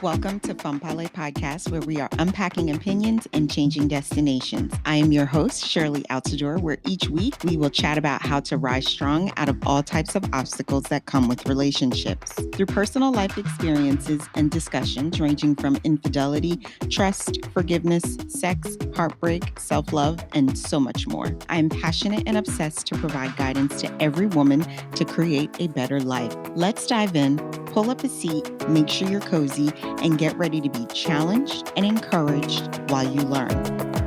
Welcome to Femme Parler Podcast, where we are unpacking opinions and changing destinations. I am your host, Shirley Altador, where each week we will chat about how to rise strong out of all types of obstacles that come with relationships. Through personal life experiences and discussions ranging from infidelity, trust, forgiveness, sex, heartbreak, self-love, and so much more. I am passionate and obsessed to provide guidance to every woman to create a better life. Let's dive in, pull up a seat, make sure you're cozy, and get ready to be challenged and encouraged while you learn.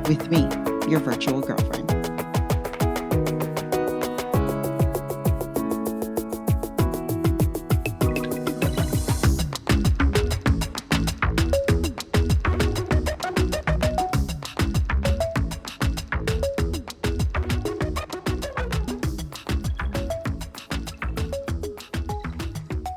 With me, your virtual girlfriend.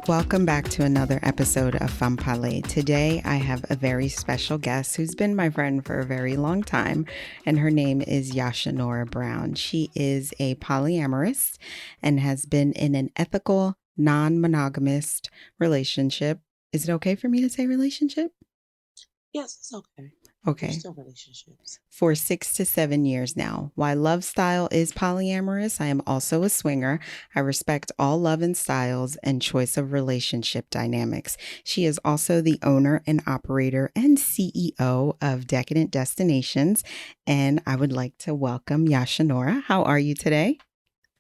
Welcome back to another episode of Femme Parler. Today, I have a very special guest who's been my friend for a very long time, and her name is Yoshinora Brown. She is a polyamorous and has been in an ethical, non-monogamous relationship. Is it okay for me to say relationship? Yes, it's okay. Okay. There's still relationships. For 6 to 7 years now. While love style is polyamorous, I am also a swinger. I respect all love and styles and choice of relationship dynamics. She is also the owner and operator and CEO of Decadent Destinations. And I would like to welcome Yoshinora. How are you today?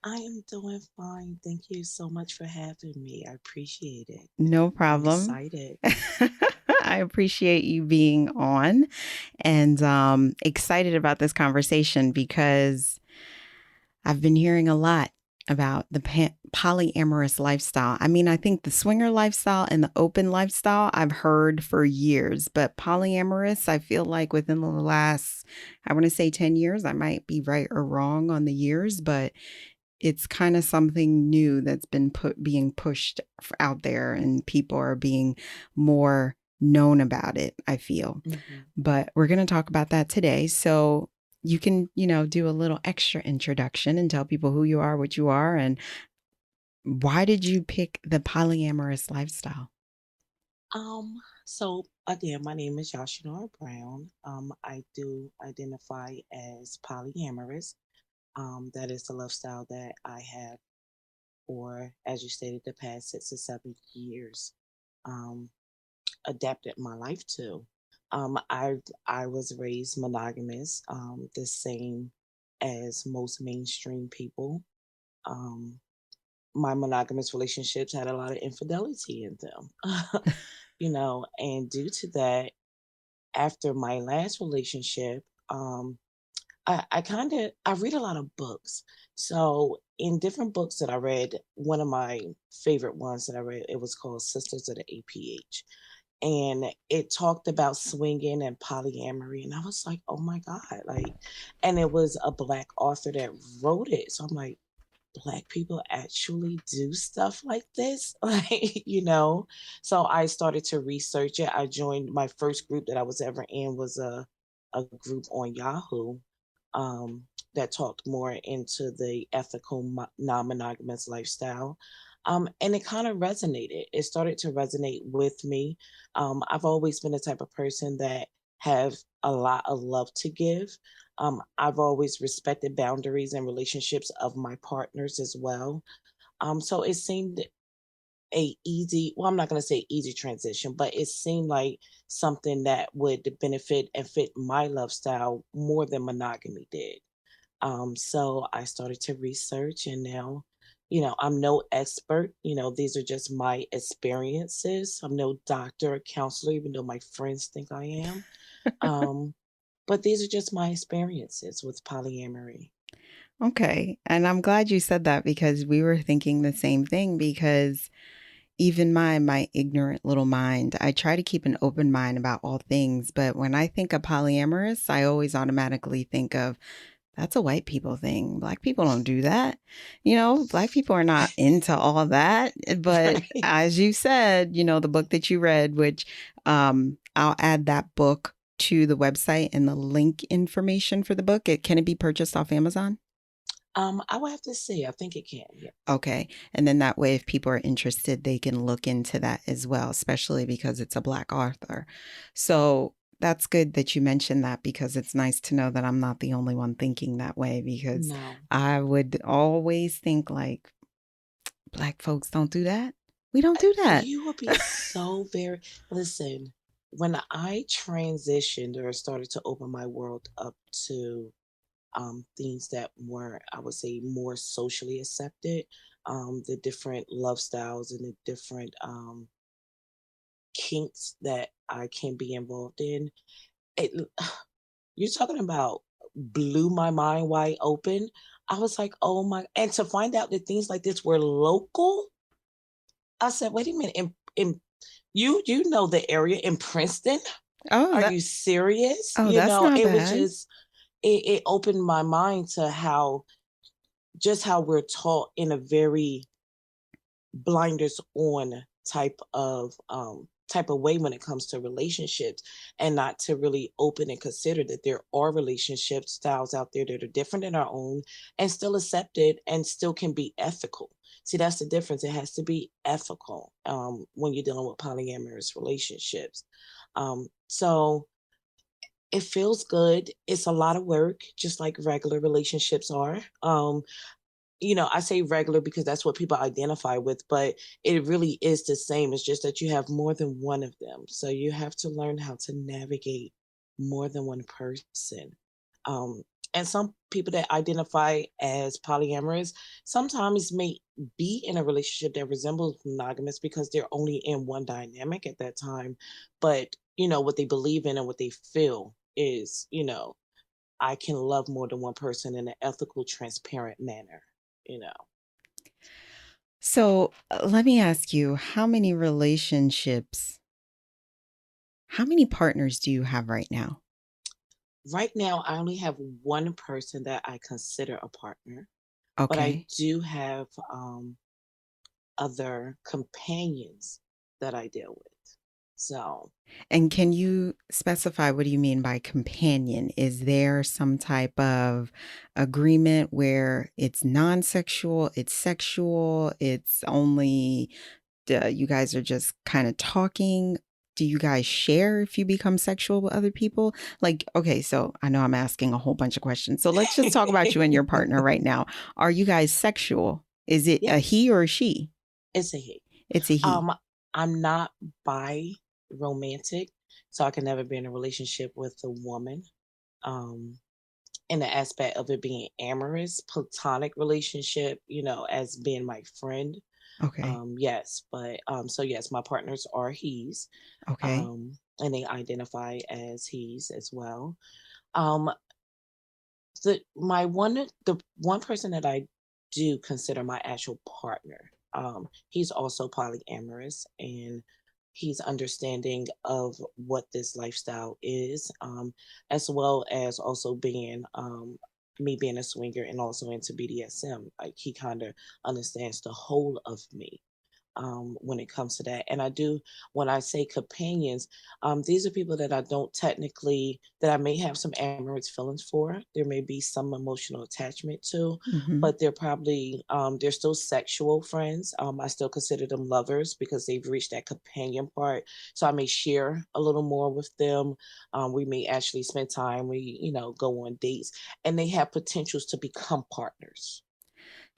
I am doing fine. Thank you so much for having me. I appreciate it. No I'm problem. excited. I appreciate you being on and excited about this conversation because I've been hearing a lot about the polyamorous lifestyle. I mean, I think the swinger lifestyle and the open lifestyle I've heard for years, but polyamorous, I feel like within the last, I want to say 10 years, I might be right or wrong on the years, but it's kind of something new that's been being pushed out there and people are being more known about it, I feel. Mm-hmm. But we're going to talk about that today. So you can, do a little extra introduction and tell people who you are, what you are, and why did you pick the polyamorous lifestyle? So again, my name is Yoshinora Brown. I do identify as polyamorous. That is the lifestyle that I have for, as you stated, the past 6 to 7 years. Um, Adapted my life to. I was raised monogamous, the same as most mainstream people. Um, my monogamous relationships had a lot of infidelity in them, and due to that, after my last relationship, I read a lot of books. So in different books that I read, one of my favorite ones that I read, it was called Sisters of the APH, and it talked about swinging and polyamory, and I was like, oh my god, like, and it was a black author that wrote it, so I'm like, black people actually do stuff like this, like. So I started to research it. I joined, my first group that I was ever in was a group on Yahoo, that talked more into the ethical non-monogamous lifestyle. And it kind of resonated. It started to resonate with me. I've always been the type of person that have a lot of love to give. I've always respected boundaries and relationships of my partners as well. So it seemed a easy, well, I'm not going to say easy transition, but it seemed like something that would benefit and fit my love style more than monogamy did. So I started to research, and now, I'm no expert. These are just my experiences. I'm no doctor or counselor, even though my friends think I am. Um, but these are just my experiences with polyamory. Okay. And I'm glad you said that because we were thinking the same thing because even my ignorant little mind, I try to keep an open mind about all things. But when I think of polyamorous, I always automatically think of that's a white people thing. Black people don't do that. Black people are not into all that. But Right. as you said, the book that you read, which I'll add that book to the website and the link information for the book. Can it be purchased off Amazon? I would have to say, I think it can, yes. Okay. And then that way, if people are interested, they can look into that as well, especially because it's a Black author. So that's good that you mentioned that because it's nice to know that I'm not the only one thinking that way because No. I would always think like Black folks don't do that. We don't do that. You will be so very listen, when I transitioned or started to open my world up to things that were, I would say, more socially accepted, the different love styles and the different kinks that I can be involved in. It, you're talking about blew my mind wide open. I was like, oh my, and to find out that things like this were local, I said, wait a minute, in you know the area in Princeton? Oh, Are that you serious? oh, that's not It was bad. just it opened my mind to how just how we're taught in a very blinders on type of way when it comes to relationships and not to really open and consider that there are relationship styles out there that are different than our own and still accepted and still can be ethical. See, that's the difference. It has to be ethical when you're dealing with polyamorous relationships. So it feels good. It's a lot of work, just like regular relationships are. I say regular because that's what people identify with, but it really is the same. It's just that you have more than one of them. So you have to learn how to navigate more than one person. Um, and some people that identify as polyamorous sometimes may be in a relationship that resembles monogamous because they're only in one dynamic at that time. But, what they believe in and what they feel is, I can love more than one person in an ethical, transparent manner, you know. So let me ask you, how many partners do you have right now? Right now, I only have one person that I consider a partner, but I Okay. do have other companions that I deal with. So, And can you specify what do you mean by companion? Is there some type of agreement where it's non-sexual, it's sexual, it's only you guys are just kind of talking? Do you guys share if you become sexual with other people? Like, okay, so I know I'm asking a whole bunch of questions. So let's just talk about you and your partner right now. Are you guys sexual? Is it a yes, he or a she? it's a he. It's a he. Um, I'm not bi romantic, so I can never be in a relationship with a woman. Um, in the aspect of it being amorous, platonic relationship, as being my friend. Okay. Yes, but so yes, my partners are he's, Okay. and they identify as he's as well. Um, the one person that I do consider my actual partner, he's also polyamorous and he's understanding of what this lifestyle is, as well as also being me being a swinger and also into BDSM. Like he kind of understands the whole of me when it comes to that. And I do, when I say companions, these are people that I don't technically, that I may have some amorous feelings for. There may be some emotional attachment to, Mhm. but they're still sexual friends. I still consider them lovers because they've reached that companion part. So I may share a little more with them. We may actually spend time, go on dates, and they have potentials to become partners.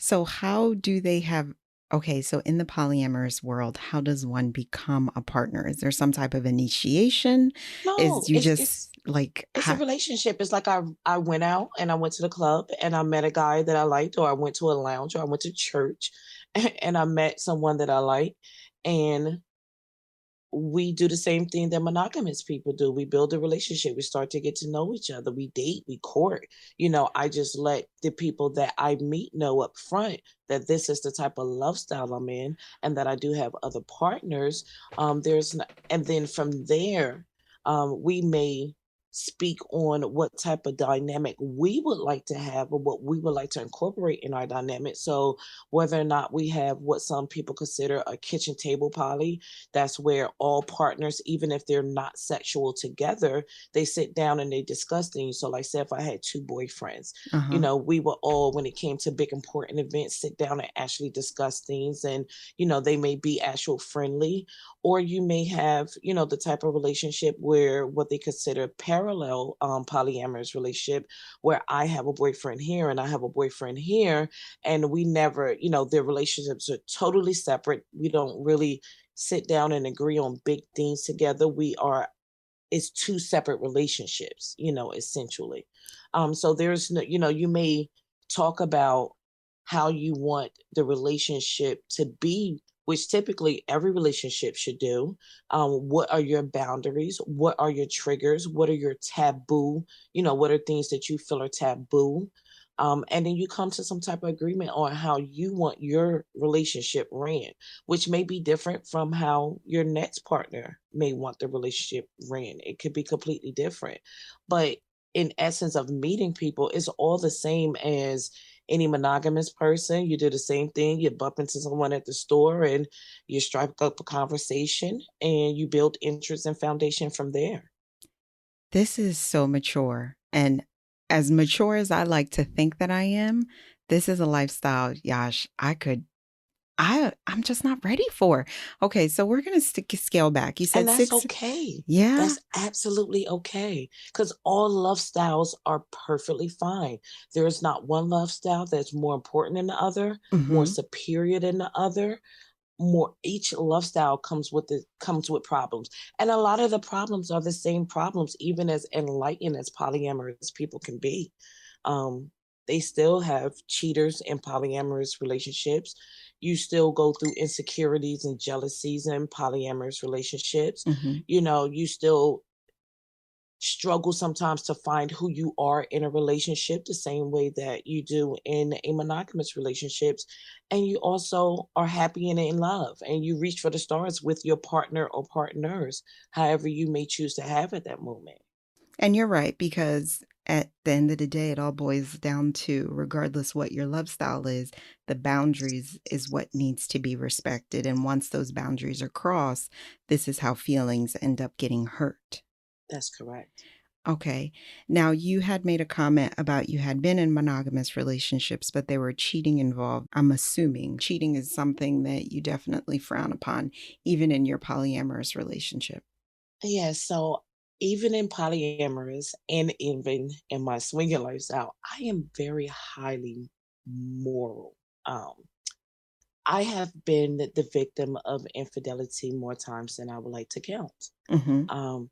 So how do they have okay, so in the polyamorous world, how does one become a partner? Is there some type of initiation? No, Is you it's just it's like it's a relationship. It's like I went out and I went to the club and I met a guy that I liked, or I went to a lounge, or I went to church and I met someone that I like, and we do the same thing that monogamous people do. We build a relationship. We start to get to know each other. We date, we court. I just let the people that I meet know up front that this is the type of lifestyle I'm in and that I do have other partners. And then from there, we may speak on what type of dynamic we would like to have or what we would like to incorporate in our dynamic. So whether or not we have what some people consider a kitchen table poly, that's where all partners, even if they're not sexual together, they sit down and they discuss things. So like say if I had two boyfriends, Uh-huh. we would all, when it came to big important events, sit down and actually discuss things. And, they may be actual friendly, or you may have, the type of relationship where what they consider parallel polyamorous relationship, where I have a boyfriend here and I have a boyfriend here, and we never, their relationships are totally separate. We don't really sit down and agree on big things together. It's two separate relationships, essentially. So there's no, you may talk about how you want the relationship to be, which typically every relationship should do. What are your boundaries? What are your triggers? What are your taboo? What are things that you feel are taboo? And then you come to some type of agreement on how you want your relationship ran, which may be different from how your next partner may want the relationship ran. It could be completely different. But in essence of meeting people, it's all the same as any monogamous person. You do the same thing. You bump into someone at the store and you strike up a conversation and you build interest and foundation from there. This is so mature. And as mature as I like to think that I am, this is a lifestyle, Yash, I'm just not ready for. Okay, so we're gonna scale back. You And said that's six. okay. Yeah. That's absolutely okay. Because all love styles are perfectly fine. There is not one love style that's more important than the other, more Hmm. superior than the other. More each love style comes with problems. And a lot of the problems are the same problems, even as enlightened as polyamorous people can be. Um, they still have cheaters in polyamorous relationships. You still go through insecurities and jealousies in polyamorous relationships. Hmm. You still struggle sometimes to find who you are in a relationship the same way that you do in a monogamous relationships, and you also are happy and in love and you reach for the stars with your partner or partners, however you may choose to have at that moment. And you're right, because at the end of the day, it all boils down to, regardless what your love style is, the boundaries is what needs to be respected. And once those boundaries are crossed, this is how feelings end up getting hurt. That's correct. Okay. Now, you had made a comment about you had been in monogamous relationships, but there were cheating involved. I'm assuming cheating is something that you definitely frown upon, even in your polyamorous relationship. Yeah, so even in polyamorous and even in my swinging lifestyle, I am very highly moral. um I have been the victim of infidelity more times than I would like to count. Hmm. Um,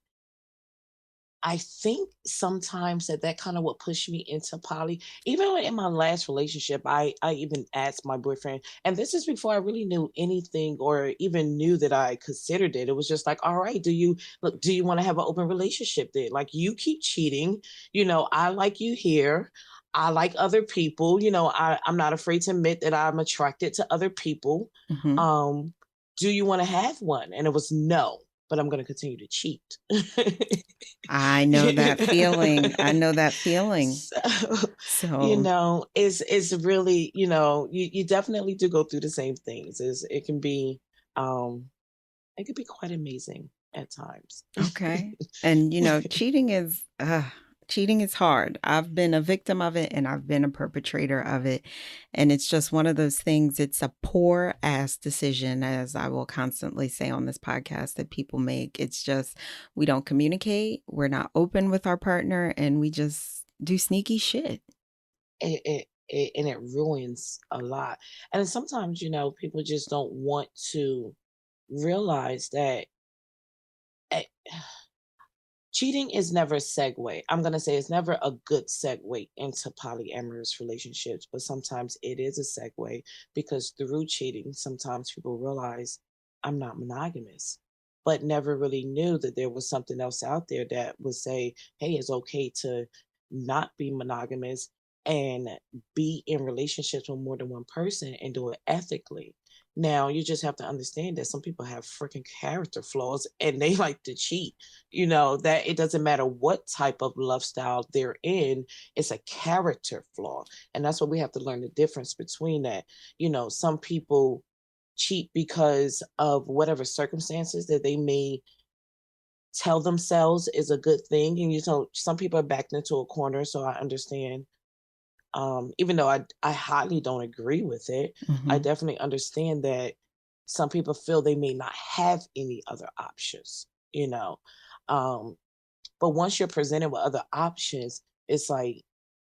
I think sometimes that kind of what pushed me into poly. Even in my last relationship, I even asked my boyfriend, and this is before I really knew anything or even knew that I considered it. It was just like, all right, do you want to have an open relationship then? Like you keep cheating, I like you here. I like other people, I'm not afraid to admit that I'm attracted to other people. Hmm. Um, do you want to have one? And it was no, but I'm gonna continue to cheat. I know that feeling. I know that feeling. So, So, it's really, you definitely do go through the same things. Um, it can be quite amazing at times. okay. And cheating is hard. I've been a victim of it and I've been a perpetrator of it. And it's just one of those things. It's a poor ass decision, as I will constantly say on this podcast, that people make. It's just we don't communicate, we're not open with our partner, and we just do sneaky shit. And it ruins a lot. And sometimes, people just don't want to realize that eh, cheating is never a segue. I'm gonna say it's never a good segue into polyamorous relationships, but sometimes it is a segue because through cheating, sometimes people realize I'm not monogamous, but never really knew that there was something else out there that would say, hey, it's okay to not be monogamous. and be in relationships with more than one person and do it ethically. Now, you just have to understand that some people have freaking character flaws and they like to cheat. That it doesn't matter what type of love style they're in, it's a character flaw. And that's what we have to learn the difference between that. Some people cheat because of whatever circumstances that they may tell themselves is a good thing. And some people are backed into a corner, so I understand. Even though I highly don't agree with it, I Mm-hmm. definitely understand that some people feel they may not have any other options, you know. Um, but once you're presented with other options, it's like,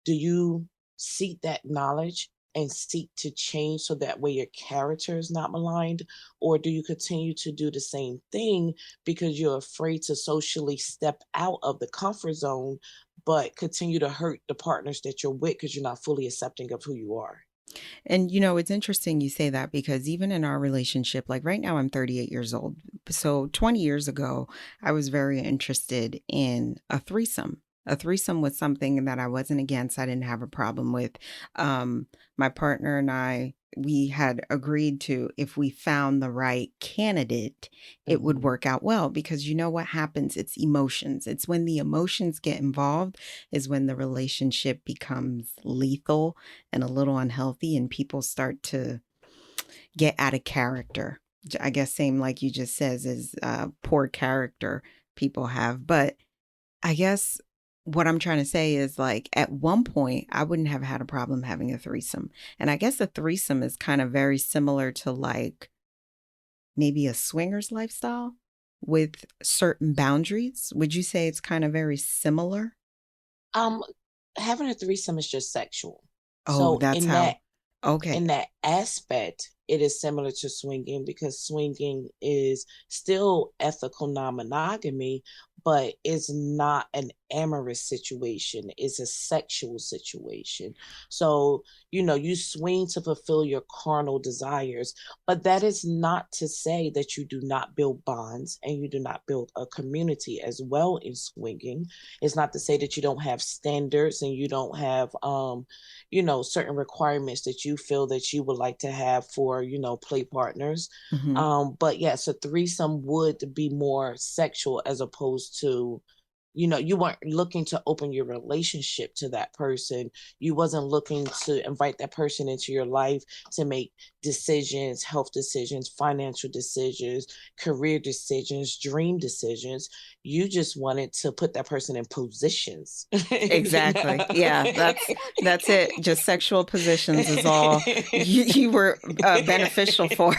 do you seek that knowledge and seek to change so that way your character is not maligned? Or do you continue to do the same thing because you're afraid to socially step out of the comfort zone, but continue to hurt the partners that you're with because you're not fully accepting of who you are? And it's interesting you say that because even in our relationship, like right now, I'm 38 years old. So 20 years ago, I was very interested in a threesome. A threesome was something that I wasn't against. I didn't have a problem with. My partner and I, we had agreed to, if we found the right candidate, it would Mhm. work out well because you know what happens? It's emotions. It's when the emotions get involved is when the relationship becomes lethal and a little unhealthy and people start to get out of character. I guess same like you just says is poor character people have. But I guess what I'm trying to say is like at one point I wouldn't have had a problem having a threesome. And I guess a threesome is kind of very similar to like maybe a swingers lifestyle with certain boundaries. Would you say it's kind of very similar? Um, Having a threesome is just sexual. Oh, So that's how. in Okay. that aspect, it is similar to swinging because swinging is still ethical non-monogamy, but it's not an amorous situation. It's a sexual situation. So, you swing to fulfill your carnal desires, but that is not to say that you do not build bonds and you do not build a community as well in swinging. It's not to say that you don't have standards and you don't have certain requirements that you feel that you would like to have for, play partners. Hmm. But yes, a threesome would be more sexual as opposed to, you weren't looking to open your relationship to that person. You wasn't looking to invite that person into your life to make decisions, health decisions, financial decisions, career decisions, dream decisions. You just wanted to put that person in positions, you Exactly. Yeah, know. that's it. Just sexual positions is all you were beneficial for.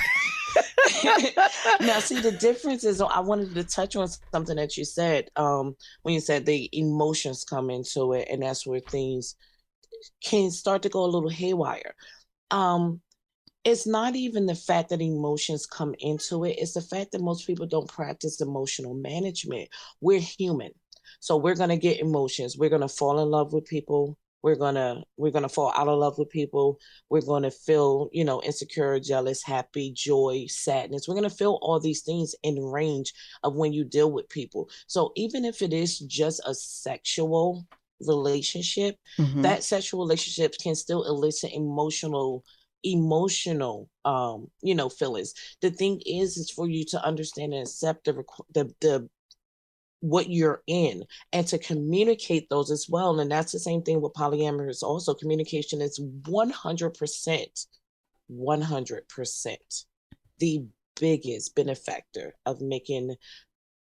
Now, see, the difference is I wanted to touch on something that you said when you said the emotions come into it, and that's where things can start to go a little haywire. Um, it's not even the fact that emotions come into it, it's the fact that most people don't practice emotional management. We're human. So we're going to get emotions. We're going to fall in love with people. We're going to fall out of love with people. We're going to feel, insecure, jealous, happy, joy, sadness. We're going to feel all these things in range of when you deal with people. So even if it is just a sexual relationship, Hmm. that sexual relationship can still elicit emotional feelings. The thing is for you to understand and accept the what you're in and to communicate those as well. And that's the same thing with polyamorous. Also, communication is 100% the biggest benefactor of making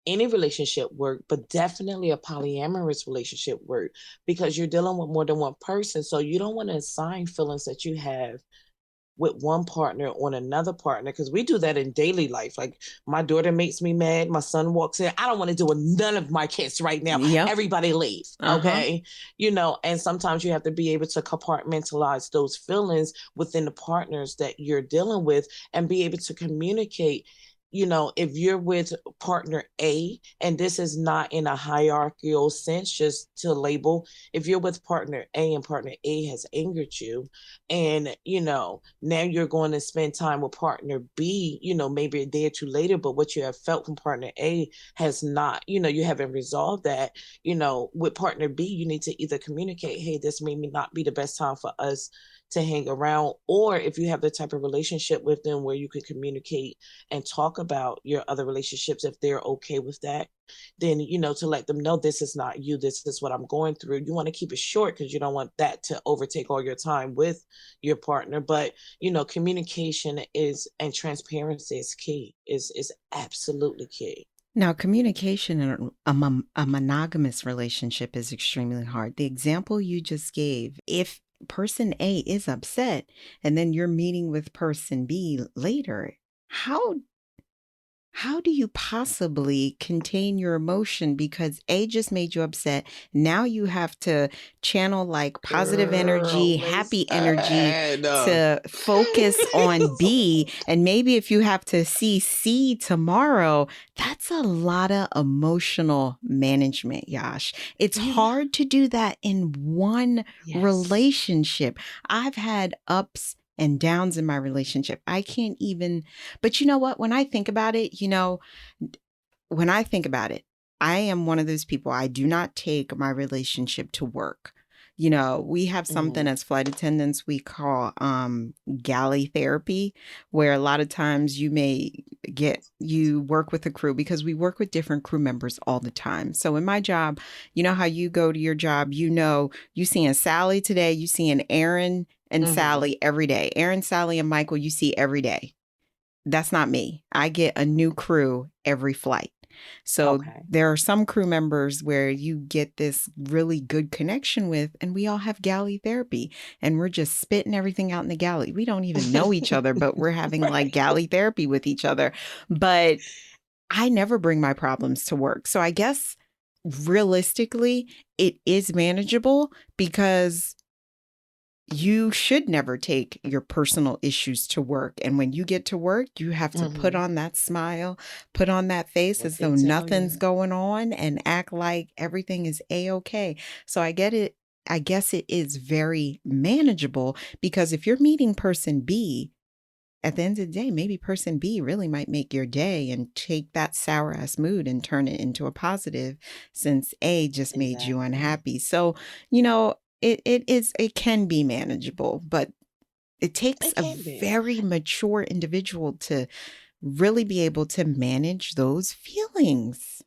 any relationship work, but definitely a polyamorous relationship work, because you're dealing with more than one person. So you don't want to assign feelings that you have with one partner on another partner, because we do that in daily life. Like, my daughter makes me mad, my son walks in, I don't want to do with none of my kids right now, Yep. everybody leave. Uh-huh. Okay. And sometimes you have to be able to compartmentalize those feelings within the partners that you're dealing with and be able to communicate if you're with partner A, and this is not in a hierarchical sense, just to label, if you're with partner A and partner A has angered you, and, now you're going to spend time with partner B, maybe a day or two later, but what you have felt from partner A has not, you haven't resolved that, with partner B, you need to either communicate, hey, this may not be the best time for us to hang around, or if you have the type of relationship with them where you can communicate and talk about your other relationships, if they're okay with that, then, to let them know, this is not you, this is what I'm going through. You want to keep it short because you don't want that to overtake all your time with your partner. But, communication is, and transparency is key, is absolutely key. Now, communication in a monogamous relationship is extremely hard. The example you just gave, if person A is upset and then you're meeting with person B later, how do you possibly contain your emotion because A just made you upset? Now you have to channel like positive Girl, energy, happy energy listen. to focus on B. And maybe if you have to see C tomorrow, that's a lot of emotional management, Yash. It's hard to do that in one relationship. I've had ups and downs in my relationship. I can't even, but you know what? When I think about it, I am one of those people. I do not take my relationship to work. We have something as flight attendants we call galley therapy, where a lot of times you work with a crew because we work with different crew members all the time. So in my job, you know how you go to your job, you seeing Sally today, you seeing Aaron and Sally every day. Aaron, Sally, and Michael, you see every day. That's not me. I get a new crew every flight. So there are some crew members where you get this really good connection with, and we all have galley therapy, and we're just spitting everything out in the galley. We don't even know each other, but we're having like galley therapy with each other. But I never bring my problems to work. So I guess realistically, it is manageable because you should never take your personal issues to work. And when you get to work, you have to put on that smile, put on that face as though nothing's going on and act like everything is A-okay. So I get it. I guess it is very manageable because if you're meeting person B, at the end of the day, maybe person B really might make your day and take that sour ass mood and turn it into a positive since A just made you unhappy. So, it can be manageable, but it takes a very mature individual to really be able to manage those feelings.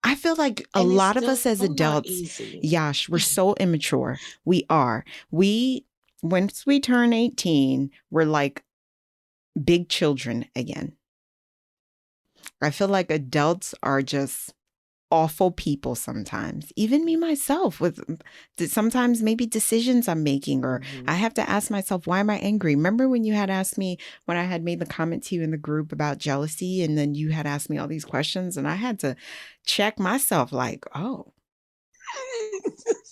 I feel like a lot of us as adults, Yash, we're so immature. We are. Once we turn 18, we're like big children again. I feel like adults are just awful people sometimes. Even me myself, with sometimes maybe decisions I'm making, or I have to ask myself, why am I angry? Remember when you had asked me, when I had made the comment to you in the group about jealousy, and then you had asked me all these questions, and I had to check myself like, oh,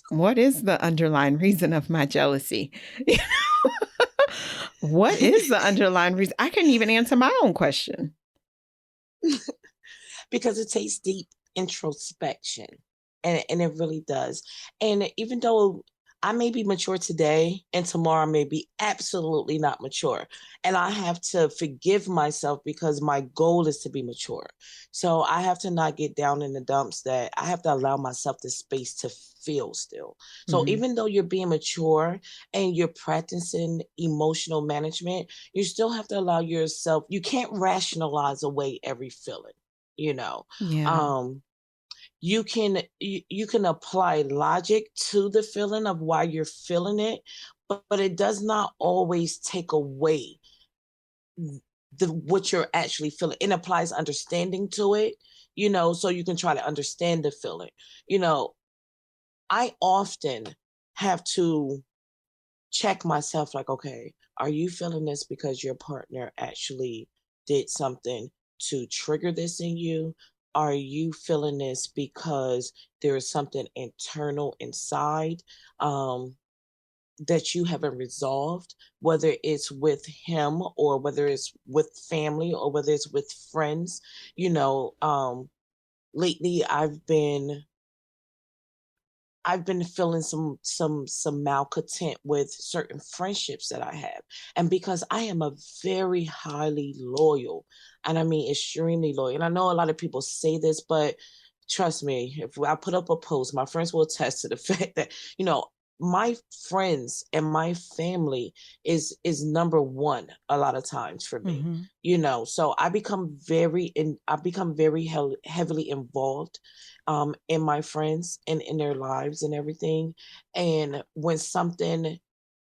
what is the underlying reason of my jealousy? What is the underlying reason? I couldn't even answer my own question. Because it takes deep introspection, and it really does. And even though I may be mature today and tomorrow I may be absolutely not mature, and I have to forgive myself because my goal is to be mature. So I have to not get down in the dumps, that I have to allow myself the space to feel still. So even though you're being mature and you're practicing emotional management, you still have to allow yourself, you can't rationalize away every feeling. You can apply logic to the feeling of why you're feeling it, but it does not always take away what you're actually feeling. It applies understanding to it, so you can try to understand the feeling. I often have to check myself like, okay, are you feeling this because your partner actually did something to trigger this in you? Are you feeling this because there is something internal inside? that you haven't resolved, whether it's with him or whether it's with family or whether it's with friends. You know, lately I've been feeling some malcontent with certain friendships that I have. And because I am a very highly loyal, and I mean extremely loyal. And I know a lot of people say this, but trust me, if I put up a post, my friends will attest to the fact that, my friends and my family is number one a lot of times for me. Mm-hmm. So I become very heavily involved in my friends and in their lives and everything. And when something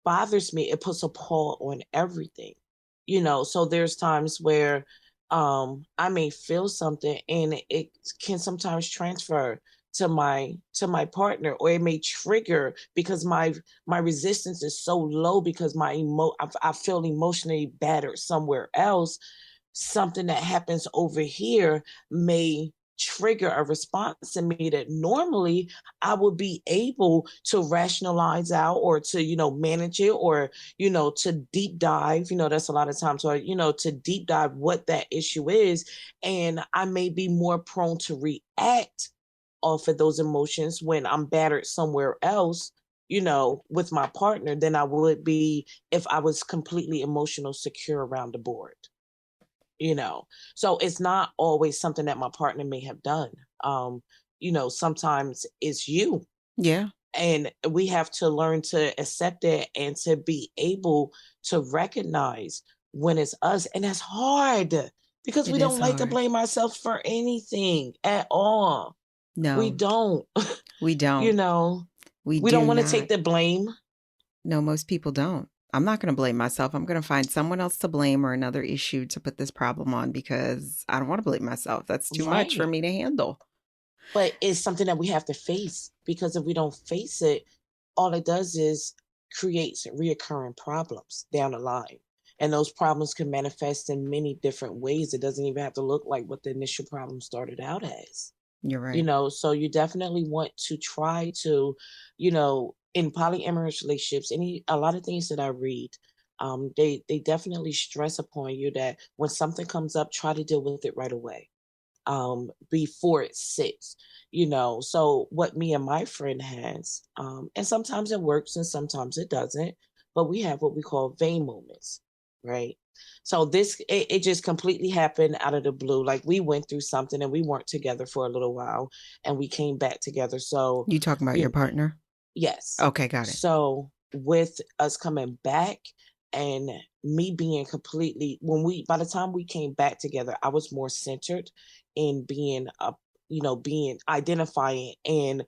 bothers me, it puts a pall on everything. So there's times where I may feel something and it can sometimes transfer to my partner, or it may trigger because my resistance is so low because I feel emotionally battered somewhere else. Something that happens over here may trigger a response in me that normally I would be able to rationalize out, or to, manage it, or, to deep dive. That's a lot of times, or, to deep dive what that issue is. And I may be more prone to react off of those emotions when I'm battered somewhere else, with my partner, than I would be if I was completely emotional secure around the board. So it's not always something that my partner may have done. Sometimes it's you, Yeah, and we have to learn to accept it and to be able to recognize when it's us. And that's hard because we it don't is like to hard. blame ourselves for anything at all. We No, don't. we you don't. know We we do don't want to take not. the blame. No, most people don't. I'm not going to blame myself. I'm going to find someone else to blame or another issue to put this problem on because I don't want to blame myself. That's too much for Right. me to handle. But it's something that we have to face, because if we don't face it, all it does is creates reoccurring problems down the line. And those problems can manifest in many different ways. It doesn't even have to look like what the initial problem started out as. You're right. So you definitely want to try to, in polyamorous relationships, a lot of things that I read, they definitely stress upon you that when something comes up, try to deal with it right away, before it sits. So what me and my friend has, and sometimes it works and sometimes it doesn't, but we have what we call vein moments, right? So it just completely happened out of the blue. Like, we went through something and we weren't together for a little while, and we came back together. So You talking about your you partner? yes. Okay, got it. So with us coming back, and me being completely, by the time we came back together, I was more centered in being being identifying and,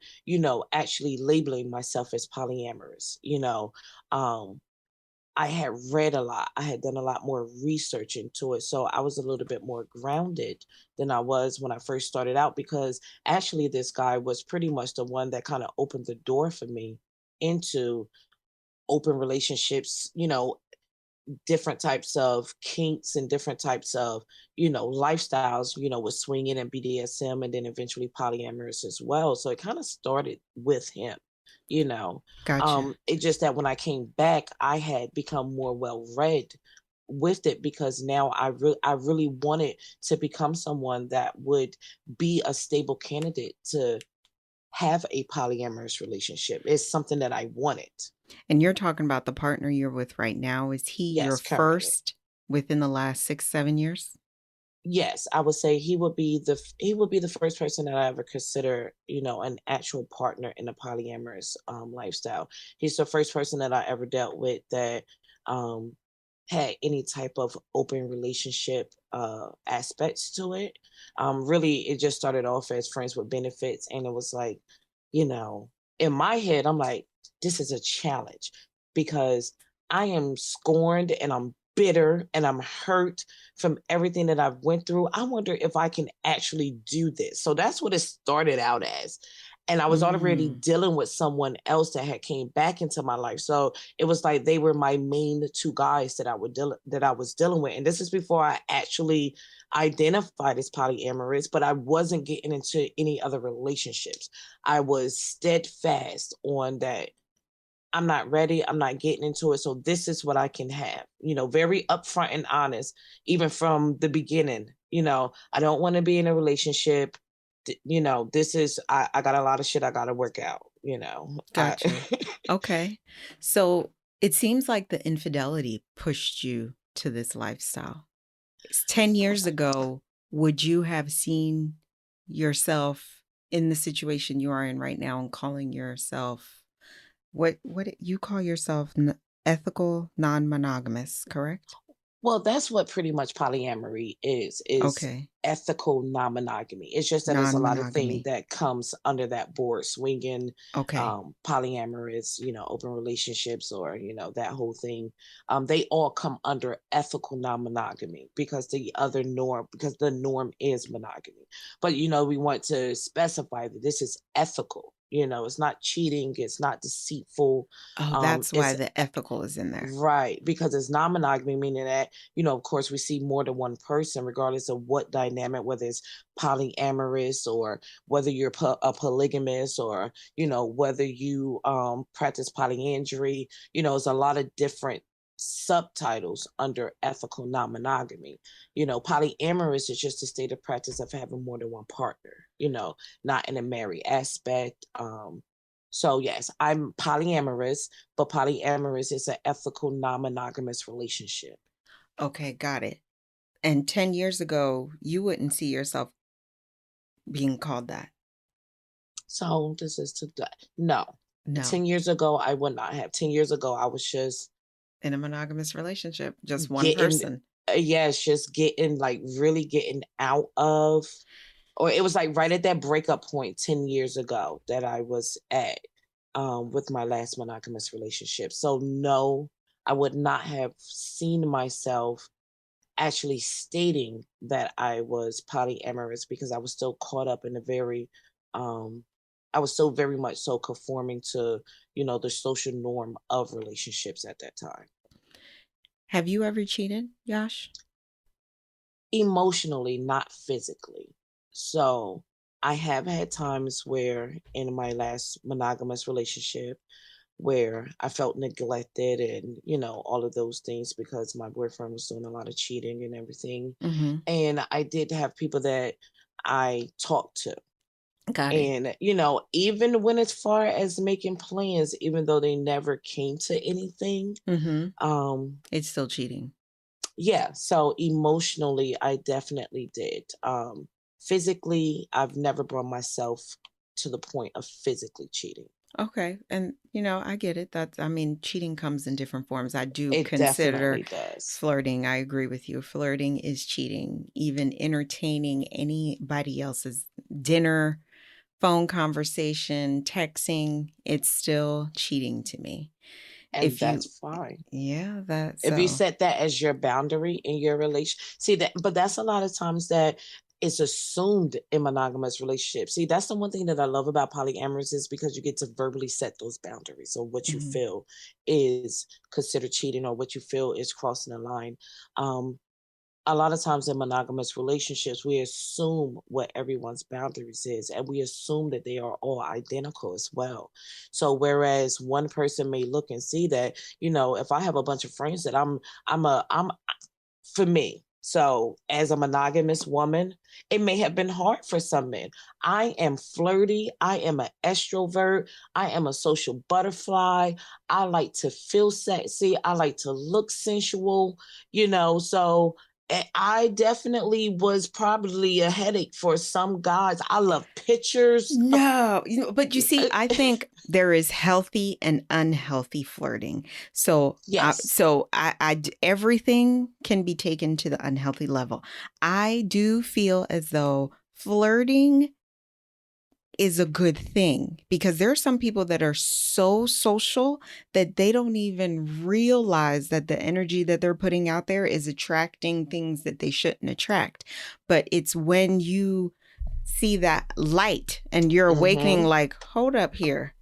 actually labeling myself as polyamorous. Um, I had read a lot. I had done a lot more research into it. So I was a little bit more grounded than I was when I first started out, because actually this guy was pretty much the one that kind of opened the door for me into open relationships, different types of kinks and different types of, lifestyles, with swinging and BDSM, and then eventually polyamorous as well. So it kind of started with him, you know. Gotcha. It just that when I came back, I had become more well read with it, because now I really wanted to become someone that would be a stable candidate to have a polyamorous relationship. It's something that I wanted. And you're talking about the partner you're with right now. Is he your Yes, currently. first within the last 6, 7 years? Yes, I would say he would be the first person that I ever consider, an actual partner in a polyamorous lifestyle. He's the first person that I ever dealt with that um had any type of open relationship aspects to it. Really, it just started off as friends with benefits, and it was like, you know, in my head, I'm like, this is a challenge, because I am scorned and I'm bitter and I'm hurt from everything that I've went through. I wonder if I can actually do this. So that's what it started out as. And I was already Mm, dealing with someone else that had came back into my life. So it was like they were my main two guys that I was dealing with. And this is before I actually identified as polyamorous, but I wasn't getting into any other relationships. I was steadfast on that I'm not ready. I'm not getting into it. So this is what I can have, very upfront and honest, even from the beginning. I don't want to be in a relationship. This is, I got a lot of shit I got to work out, Gotcha. Okay. So it seems like the infidelity pushed you to this lifestyle. 10 years ago, would you have seen yourself in the situation you are in right now and calling yourself what you call yourself ethical non-monogamous, correct? Well, that's what pretty much polyamory is Okay. ethical non-monogamy. It's just that there's a lot of things Non-monogamy. that comes under that board, swinging, Okay. polyamorous, open relationships, or, that whole thing. They all come under ethical non-monogamy because because the norm is monogamy. But, we want to specify that this is ethical. It's not cheating, it's not deceitful. Oh, that's why It's the ethical is in there. Right, because it's non-monogamy, meaning that, of course, we see more than one person, regardless of what dynamic, whether it's polyamorous or whether you're a polygamist, or, whether you practice polyandry. There's a lot of different subtitles under ethical non-monogamy. Polyamorous is just a state of practice of having more than one partner, not in a married aspect. So yes, I'm polyamorous, but polyamorous is an ethical, non-monogamous relationship. Okay, got it. And 10 years ago, you wouldn't see yourself being called that. So this is no. No. 10 years ago, I would not have. 10 years ago, I was just In a monogamous relationship, just one getting, person. yes, just getting, like, really getting out of, or it was like right at that breakup point 10 years ago that I was at with my last monogamous relationship. So no, I would not have seen myself actually stating that I was polyamorous, because I was still caught up in a very, I was so very much so conforming to, the social norm of relationships at that time. Have you ever cheated, Yash? Emotionally, not physically. So I have had times where in my last monogamous relationship where I felt neglected and, all of those things, because my boyfriend was doing a lot of cheating and everything. Mm-hmm. And I did have people that I talked to. Got it. And, even when as far as making plans, even though they never came to anything, Mm-hmm. It's still cheating. yeah, so emotionally, I definitely did. Physically, I've never brought myself to the point of physically cheating. Okay. And, I get it. Cheating comes in different forms. I do It consider definitely does. flirting. I agree with you. Flirting is cheating. Even entertaining anybody else's dinner, phone conversation, texting, it's still cheating to me. And If you, that's fine. yeah, that's If you so. set that as your boundary in your relation, see that, but that's a lot of times that it's assumed in monogamous relationships. See, that's the one thing that I love about polyamorous, is because you get to verbally set those boundaries. So what you Mhm. feel is considered cheating, or what you feel is crossing the line. A lot of times in monogamous relationships, we assume what everyone's boundaries is, and we assume that they are all identical as well. So whereas one person may look and see that, if I have a bunch of friends that I'm for me. So as a monogamous woman, it may have been hard for some men. I am flirty. I am an extrovert. I am a social butterfly. I like to feel sexy. I like to look sensual, so I definitely was probably a headache for some guys. I love pictures. No, but you see, I think there is healthy and unhealthy flirting. So, Yes. everything can be taken to the unhealthy level. I do feel as though flirting is a good thing, because there are some people that are so social that they don't even realize that the energy that they're putting out there is attracting things that they shouldn't attract. But it's when you see that light and you're awakening, Mm-hmm. like, hold up here,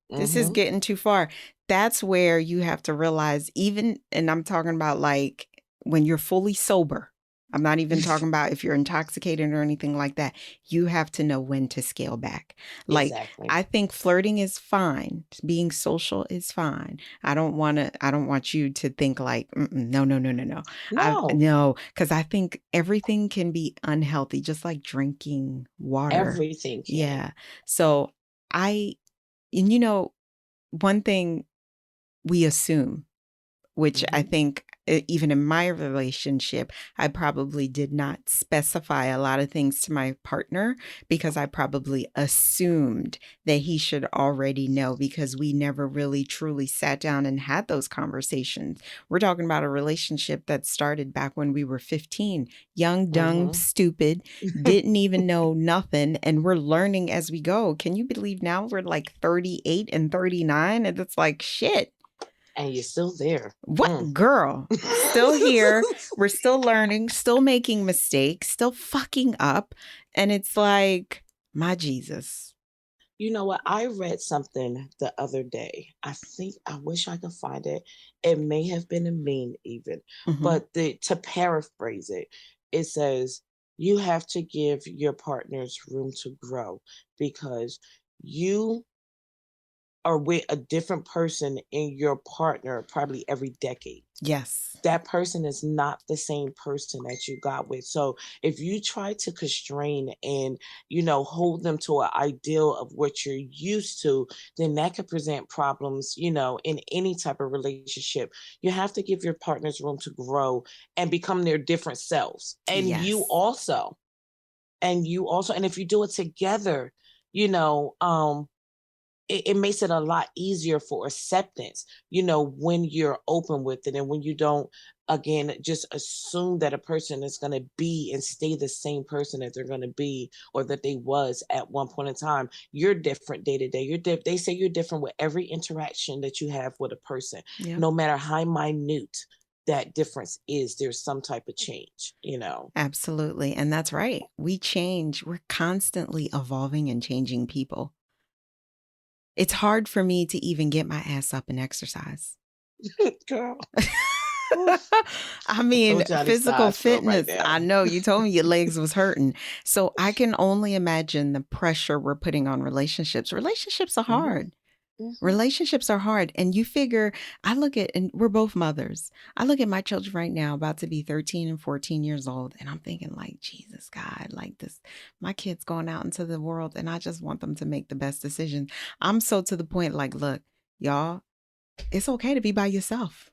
this is Mm-hmm. getting too far. That's where you have to realize, even, and I'm talking about like when you're fully sober. I'm not even talking about if you're intoxicated or anything like that. You have to know when to scale back. Like, Exactly. I think flirting is fine. Being social is fine. I don't want you to think like, no, no, no, no, no. No, No, because I think everything can be unhealthy, just like drinking water. everything can. Yeah. So I, and one thing we assume, which I Hmm. think even in my relationship, I probably did not specify a lot of things to my partner because I probably assumed that he should already know because we never really truly sat down and had those conversations. We're talking about a relationship that started back when we were 15, young, dumb, Hmm. stupid, didn't even know nothing, and we're learning as we go. Can you believe now we're like 38 and 39? And it's like, shit. And you're still there. What girl? Still here. We're still learning, still making mistakes, still fucking up. And it's like, my Jesus. You know what? I read something the other day. I wish I could find it. It may have been a meme even, Hmm. but to paraphrase it, it says you have to give your partners room to grow because you are with a different person in your partner probably every decade. Yes. That person is not the same person that you got with. So if you try to constrain and, hold them to an ideal of what you're used to, then that could present problems, in any type of relationship. You have to give your partners room to grow and become their different selves. Yes. And if you do it together, you know, it makes it a lot easier for acceptance, when you're open with it and when you don't, again, just assume that a person is going to be and stay the same person that they're going to be or that they was at one point in time. You're different day to day. They say you're different with every interaction that you have with a person, Yep. no matter how minute that difference is, there's some type of change. Absolutely. And that's right. We change. We're constantly evolving and changing people. It's hard for me to even get my ass up and exercise. Girl. Oof. I I mean, told you how these physical thighs feel right fitness. now. I know you told me your legs was hurting. So I can only imagine the pressure we're putting on relationships. Relationships are Hmm. hard. Hmm. Relationships are hard. And you figure, and we're both mothers. I look at my children right now, about to be 13 and 14 years old. And I'm thinking like, Jesus, God, like this, my kid's going out into the world and I just want them to make the best decisions. I'm so to the point, like, look, y'all, it's okay to be by yourself.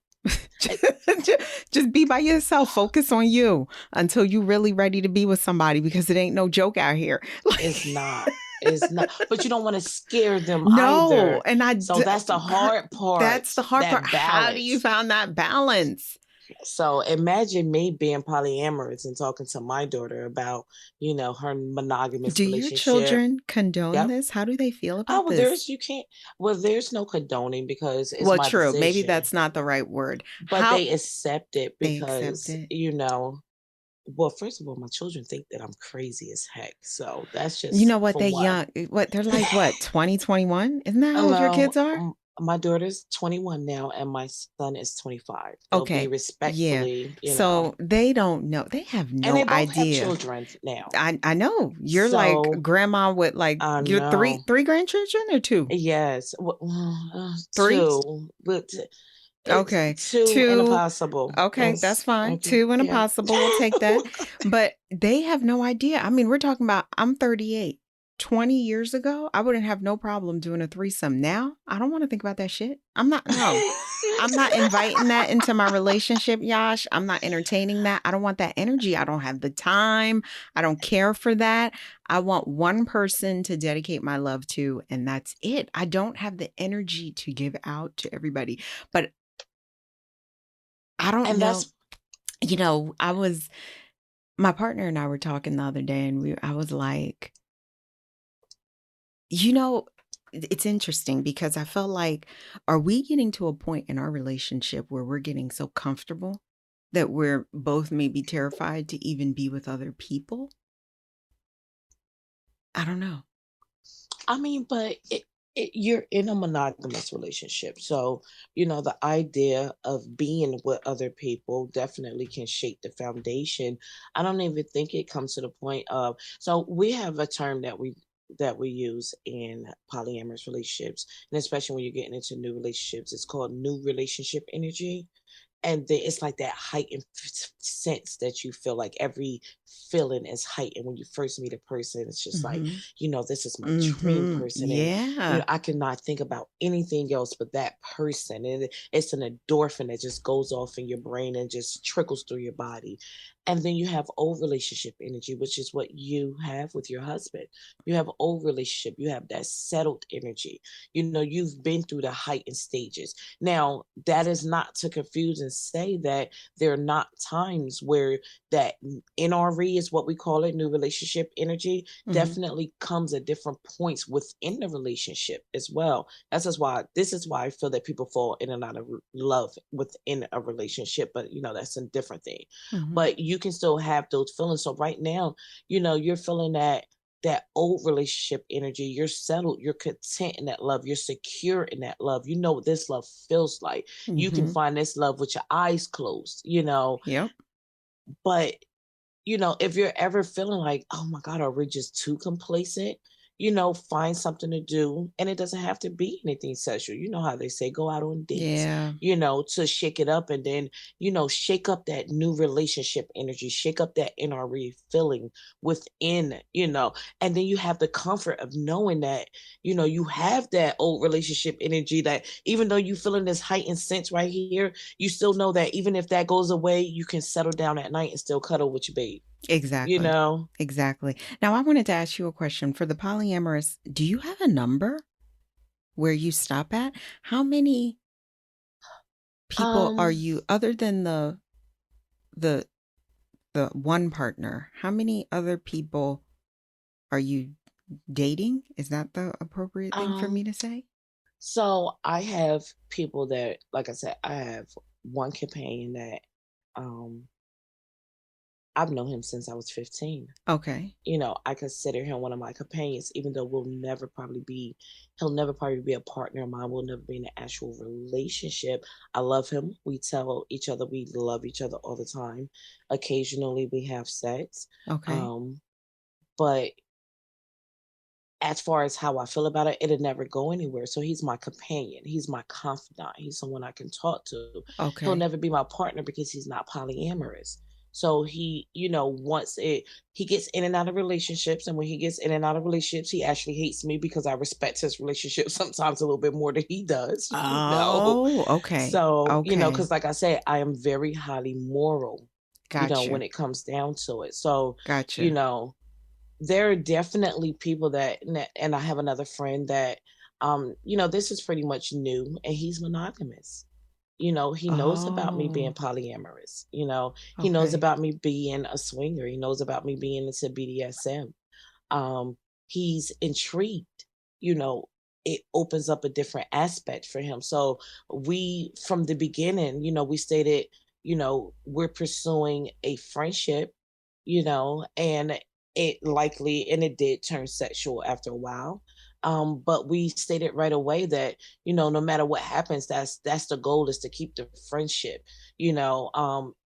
Just be by yourself. Focus on you until you're really ready to be with somebody because it ain't no joke out here. It's not. It's not. But you don't want to scare them No. either. And So that's the hard part, that's the hard part. that How do you balance. find that balance? So imagine me being polyamorous and talking to my daughter about, her monogamous Do your relationship. children condone Yep. this? How do they feel Oh, about well, this? there's no condoning because it's Well, my true. Maybe decision. that's not the right word. But How they accept it they accept because, it. well, first of all, my children think that I'm crazy as heck. So that's You just know what? for They one. young. What they're like, what, 2021? Isn't that I how old your know, kids are? my daughter's 21 now and my son is 25. They'll be Okay. Yeah. respectfully. So they don't know. They have And they no both have idea. children now. I know. You're like So grandma with like I your know. three grandchildren or two? Yes. Three? Two. But it's Okay. two and a Two. possible. Okay, that's Yes. fine. Okay. Two and a Yeah. possible. We'll take that. But they have no idea. I mean, we're talking about I'm 38. 20 years ago, I wouldn't have no problem doing a threesome. Now, I don't want to think about that shit. No. I'm not inviting that into my relationship, Yash. I'm not entertaining that. I don't want that energy. I don't have the time. I don't care for that. I want one person to dedicate my love to, and that's it. I don't have the energy to give out to everybody. But I don't And know. that's My partner and I were talking the other day, and I was like, it's interesting because I felt like, are we getting to a point in our relationship where we're getting so comfortable that we're both maybe terrified to even be with other people? I don't know. I mean, but You're in a monogamous relationship. So, the idea of being with other people definitely can shape the foundation. I don't even think it comes to the point of, so we have a term that we use in polyamorous relationships, and especially when you're getting into new relationships, it's called new relationship energy. And then it's like that heightened sense that you feel like every feeling is heightened when you first meet a person. It's just like, Mm-hmm. this is my dream Mm-hmm. person. And, Yeah. I cannot think about anything else but that person. And it's an endorphin that just goes off in your brain and just trickles through your body. And then you have old relationship energy, which is what you have with your husband. You have old relationship, you have that settled energy. You've been through the heightened stages. Now, that is not to confuse and say that there are not times where that NRE is what we call it, new relationship energy, Mm-hmm. definitely comes at different points within the relationship as well. This is why I feel that people fall in and out of love within a relationship, but that's a different thing. Mm-hmm. But you can still have those feelings. So right now, you're feeling that old relationship energy. You're settled, you're content in that love, you're secure in that love. You know what this love feels like. You can Mm-hmm. find this love with your eyes closed. Yep. But if you're ever feeling like, oh my God, are we just too complacent? Find something to do. And it doesn't have to be anything sexual. You know how they say go out on dates, Yeah. to shake it up and then, shake up that new relationship energy, shake up that NRE feeling within. And then you have the comfort of knowing that, you have that old relationship energy that even though you feeling this heightened sense right here, you still know that even if that goes away, you can settle down at night and still cuddle with your babe, you Exactly. know? Exactly. Now, I wanted to ask you a question. For the polyamorous, do you have a number where you stop at? How many people are Um, you, other than the the one partner? How many other people are you dating? Is that the appropriate thing for me um, to say? so I have people that, like I said, I have one companion that um I've known him since I was 15. Okay. I consider him one of my companions, even though he'll never probably be a partner of mine. We'll never be in an actual relationship. I love him. We tell each other we love each other all the time. Occasionally we have sex. Okay. Um, but as far as how I feel about it, it'll never go anywhere. So he's my companion. He's my confidant. He's someone I can talk to. He'll Okay. never be my partner because he's not polyamorous. So he gets in and out of relationships. And when he gets in and out of relationships, he actually hates me because I respect his relationship sometimes a little bit more than he does. Oh, okay. So, Okay. because like I said, I am very highly moral, when Gotcha. it comes down to it. So, you Gotcha. know, there are definitely people and I have another friend that this is pretty much new and he's monogamous. He knows about me being Oh, polyamorous. He knows okay. about me being a swinger. He knows about me being into BDSM. Um, he's intrigued. You know, it opens up a different aspect for him. So we, from the beginning, we stated, we're pursuing a friendship, and it did turn sexual after a while. But we stated right away that, no matter what happens, that's the goal, is to keep the friendship.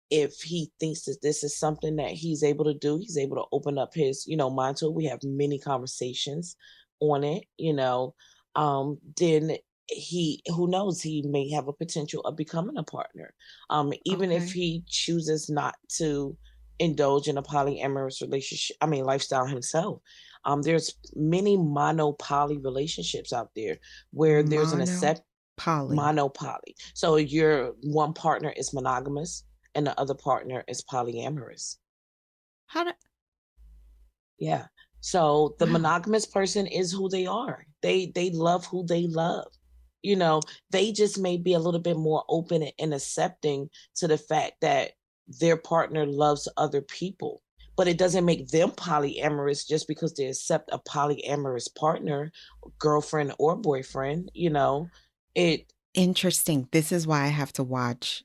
If he thinks that this is something that he's able to do, he's able to open up his, mind to it. We have many conversations on it. Then who knows, he may have a potential of becoming a partner. Even if Okay. he chooses not to indulge in a polyamorous relationship, I mean lifestyle himself. There's many mono poly relationships out there where there's an Mono accept poly. monopoly. So your one partner is monogamous and the other partner is polyamorous. How do, Yeah. So the wow. monogamous person is who they are. They love who they love. They just may be a little bit more open and accepting to the fact that their partner loves other people. But it doesn't make them polyamorous just because they accept a polyamorous partner, girlfriend or boyfriend. It Interesting. This is why I have to watch.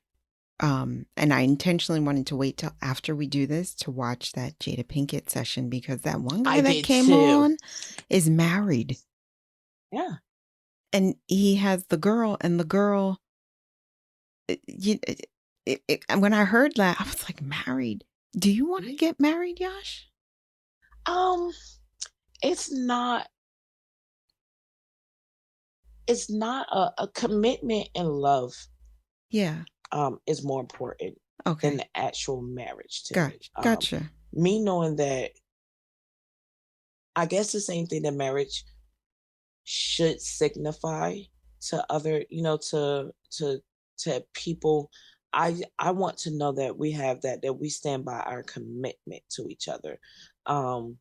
And I intentionally wanted to wait till after we do this to watch that Jada Pinkett session because that one guy I that did came too. on is married. Yeah. And he has the girl, and the girl, and when I heard that, I was like, married. Do you want to get married, Yash? Um, it's not a commitment and love Yeah. is more important than Okay. the actual marriage to me. Gotcha. Me knowing that, I guess the same thing that marriage should signify to other, to people. I want to know that we have that we stand by our commitment to each other. Um,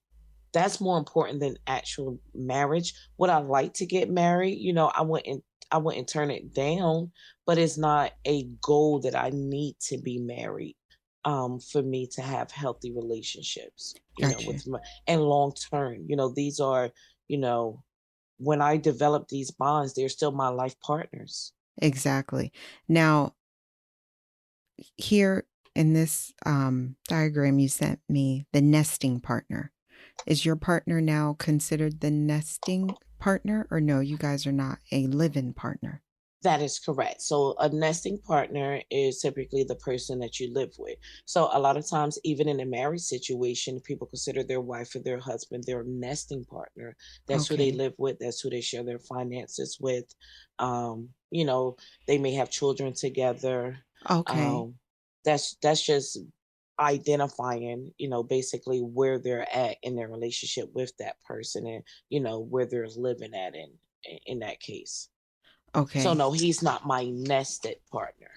that's more important than actual marriage. Would I like to get married? I wouldn't turn it down, but it's not a goal that I need to be married for me to have healthy relationships, Gotcha. with my and long term. These are, you know, when I develop these bonds, they're still my life partners. Exactly. Now, here in this diagram you sent me, the nesting partner. Is your partner now considered the nesting partner, or no, you guys are not a live-in partner? That is correct. So a nesting partner is typically the person that you live with. So a lot of times, even in a marriage situation, people consider their wife or their husband their nesting partner. That's who they Okay. live with. That's who they share their finances with. Um, you know, they may have children together. Okay. Um, that's just identifying, basically where they're at in their relationship with that person, and where they're living at in that case. So Okay. no, he's not my nested partner.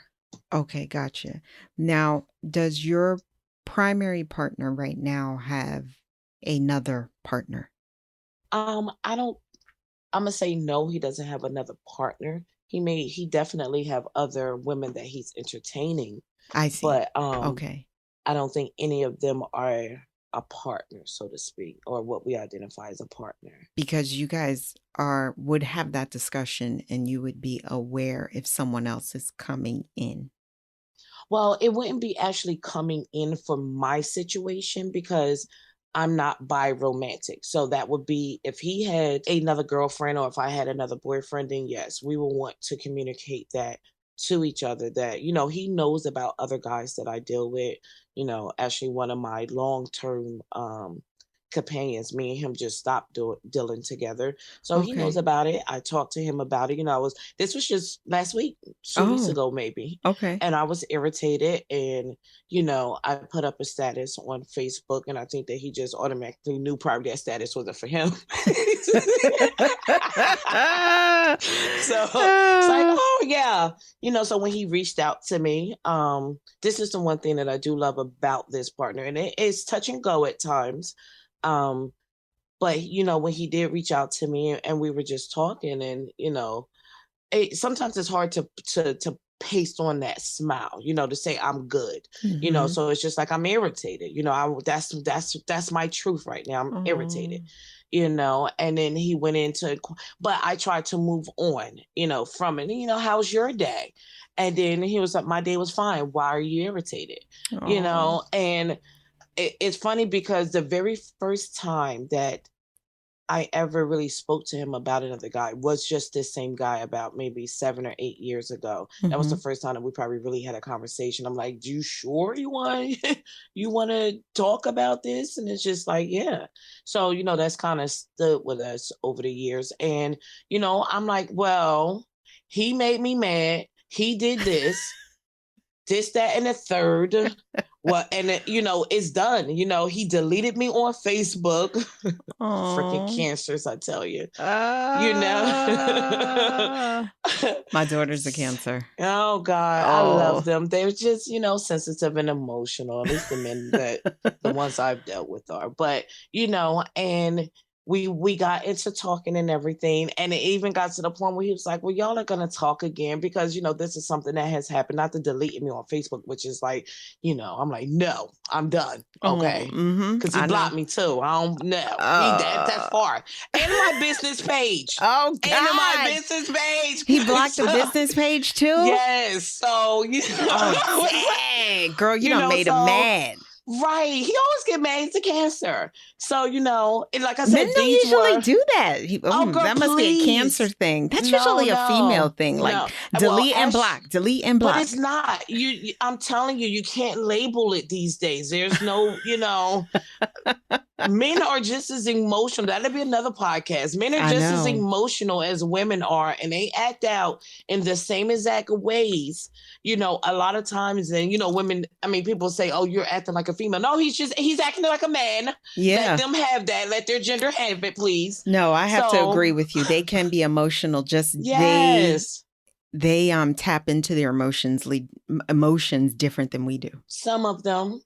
Okay, gotcha. Now, does your primary partner right now have another partner? I don't I'm gonna say no, he doesn't have another partner. He definitely have other women that he's entertaining, I see. but Okay. I don't think any of them are a partner, so to speak, or what we identify as a partner. Because you guys would have that discussion and you would be aware if someone else is coming in. Well, it wouldn't be actually coming in for my situation because I'm not bi romantic. So that would be if he had another girlfriend or if I had another boyfriend, then yes, we will want to communicate that to each other that, he knows about other guys that I deal with. Actually, one of my long term companions, me and him just stopped dealing together. So he knows Okay. about it. I talked to him about it. This was just last week, 2 weeks Oh, ago, maybe, okay. and I was irritated. And, I put up a status on Facebook, and I think that he just automatically knew probably that status wasn't for him. So it's like, oh yeah. So when he reached out to me, this is the one thing that I do love about this partner, and it is touch and go at times. Um, but when he did reach out to me and we were just talking, and sometimes it's hard to paste on that smile, to say I'm good, Mhm. so it's just like I'm irritated, that's my truth right now. I'm irritated, Oh. and then he went into, but I tried to move on, from it. How's your day? And then he was like, my day was fine. Why are you irritated? Oh. And it's funny because the very first time that I ever really spoke to him about another guy was just this same guy about maybe 7 or 8 years ago. That was the Mhm. first time that we probably really had a conversation. I'm like, "You sure you want you wanna talk about this?" And it's just like, "Yeah." So, that's kinda stood with us over the years. And, I'm like, "Well, he made me mad. He did this, that, and the third. Well, and it's done. He deleted me on Facebook. Freaking Oh. cancers, I tell you. You know? Ah. My daughter's a Cancer. Oh God, I love Oh. them. They're just, sensitive and emotional. At least the men that the ones I've dealt with are. But, and we got into talking and everything. And it even got to the point where he was like, well, y'all are gonna talk again because this is something that has happened. Not to delete me on Facebook, which is like, I'm like, no, I'm done. Oh, Okay. mhm. Because he I blocked know. me too. I don't know. That's Uh, far. And my business page. oh And my God. business page. He blocked the So, business page too? yes. So, Oh I was like, dang. Girl, you done made him so mad. Right. He always get married to Cancer. So, and like I Men said, don't these usually were, do that. oh, girl, That must be a Cancer please. thing. That's No, usually a female no, thing. Like no. Well, delete and block, delete and but it's block. not. I'm telling you, you can't label it these days. There's no, men are just as emotional. That'll be another podcast. Men are I just as know. emotional as women are, and they act out in the same exact ways. A lot of times, and women. I mean, people say, "Oh, you're acting like a female." No, he's acting like a man. Let Yeah. them have that. Let their gender have it, please. No, I have to agree So, with you. They can be emotional. Just yes. they tap into their emotions different than we do. Some of them,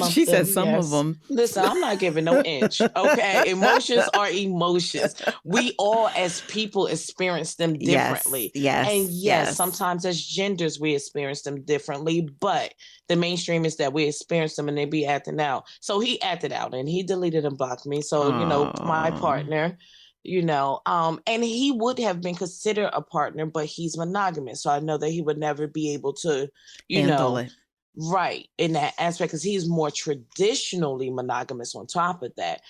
She says some of yes. them. Listen, I'm not giving no inch. Okay. Emotions are emotions. We all, as people, experience them Yes, differently. And yes, yes, yes. sometimes as genders, we experience them differently, but the mainstream is that we experience them and they be acting out. So he acted out and he deleted and blocked me. So, my Oh, partner, and he would have been considered a partner, but he's monogamous. So I know that he would never be able to, you handle know, it. right, in that aspect, because he's more traditionally monogamous on top of that.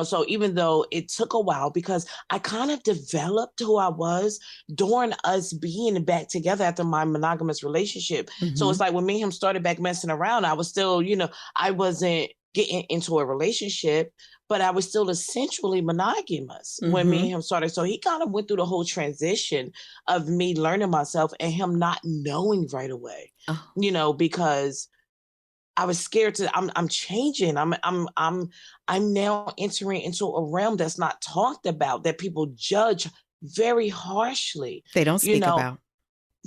So even though it took a while, because I kind of developed who I was during us being back together after my monogamous relationship. So it's Hmm. like when me and him started back messing around, I was still, I wasn't getting into a relationship, but I was still essentially monogamous when me and Hmm. him started. So he kind of went through the whole transition of me learning myself and him not knowing right away, Oh, because I was scared to. I'm changing. I'm now entering into a realm that's not talked about, that people judge very harshly. they don't You speak know, about.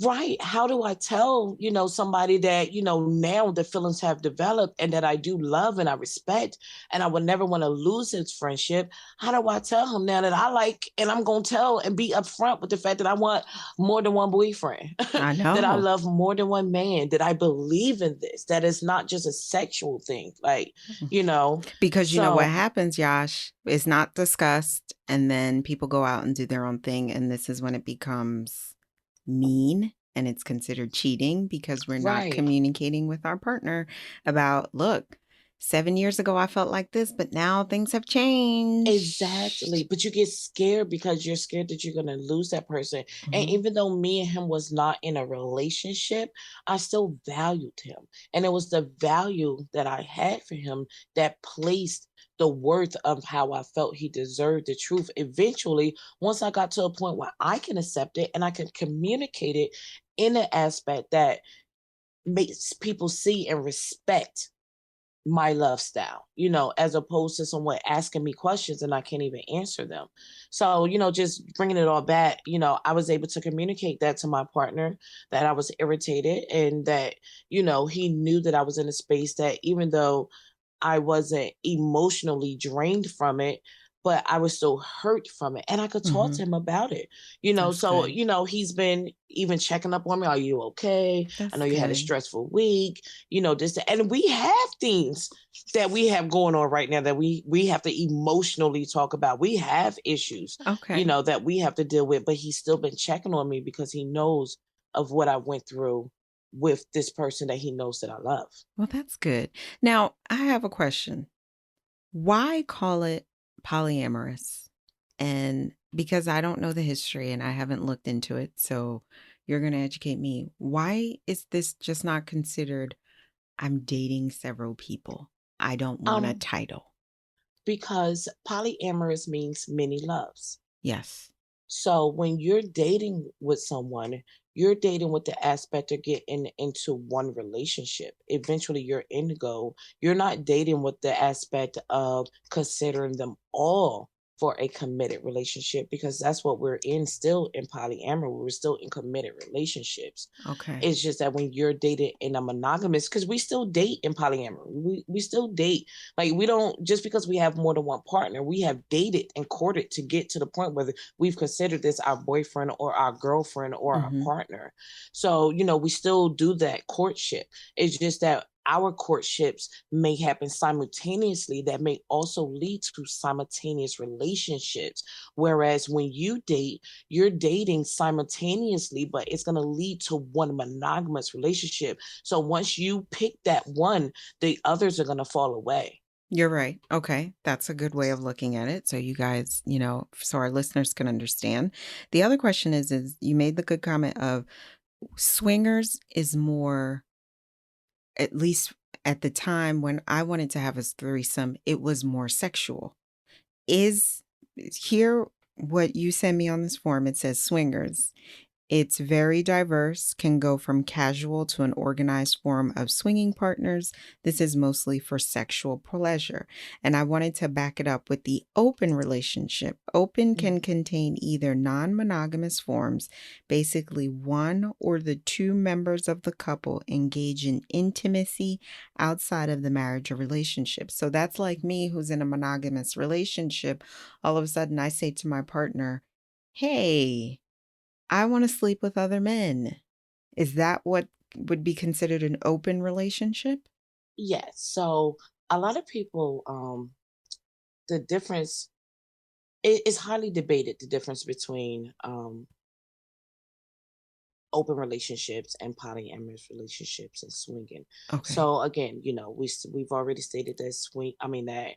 Right. How do I tell, somebody that, now the feelings have developed and that I do love and I respect and I would never want to lose his friendship? How do I tell him now that I like, and I'm going to tell and be upfront with the fact that I want more than one boyfriend, I that I know. love more than one man, that I believe in this, that it's not just a sexual thing. Like, Because you know what so happens, Yash, is not discussed, and then people go out and do their own thing, and this is when it becomes mean and it's considered cheating because we're not right. communicating with our partner about, look, 7 years ago I felt like this, but now things have Exactly. changed. But you get scared because you're scared that you're going to lose that person. And Mhm. even though me and him was not in a relationship, I still valued him. And it was the value that I had for him that placed the worth of how I felt he deserved the truth. Eventually, once I got to a point where I can accept it and I can communicate it in an aspect that makes people see and respect my love style, as opposed to someone asking me questions and I can't even answer them. So, just bringing it all back, I was able to communicate that to my partner, that I was irritated and that, he knew that I was in a space that even though I wasn't emotionally drained from it, but I was still hurt from it. And I could talk to Mhm. him about it, That's So, good. he's been even checking up on me. Are you okay? I That's know you had a good. stressful week, this, that. And we have things that we have going on right now that we have to emotionally talk about. We have issues, Okay. that we have to deal with, but he's still been checking on me because he knows of what I went through with this person that he knows that I love. Well, that's good. Now, I have a question. Why call it polyamorous? And because I don't know the history and I haven't looked into it, so you're going to educate me. Why is this just not considered I'm dating several people? I don't want a Um, title. because polyamorous means many loves. Yes. So when you're dating with someone, you're dating with the aspect of getting into one relationship. Eventually, your end goal. You're not dating with the aspect of considering them all for a committed relationship, because that's what we're in still in polyamory. We're still in committed relationships. Okay. It's just that when you're dated in a monogamous, because we still date in polyamory. We still date. Like, we don't, just because we have more than one partner, we have dated and courted to get to the point where we've considered this our boyfriend or our girlfriend or our Mm-hmm. partner. So, we still do that courtship. It's just that our courtships may happen simultaneously that may also lead to simultaneous relationships. Whereas when you date, you're dating simultaneously, but it's going to lead to one monogamous relationship. So once you pick that one, the others are going to fall away. You're right. Okay. That's a good way of looking at it. So you guys, so our listeners can understand. The other question is you made the good comment of swingers is more, at least at the time when I wanted to have a threesome, it was more sexual. Is here what you sent me on this form? It says swingers. It's very diverse, can go from casual to an organized form of swinging partners. This is mostly for sexual pleasure. And I wanted to back it up with the open relationship. Open can Mhm. contain either non monogamous forms, basically, one or the two members of the couple engage in intimacy outside of the marriage or relationship. So that's like me who's in a monogamous relationship. All of a sudden, I say to my partner, hey, I wanna sleep with other men. Is that what would be considered an open relationship? Yes. So a lot of people, the difference is highly debated. The difference between open relationships and polyamorous relationships and swinging. Okay. So again, we've already stated that that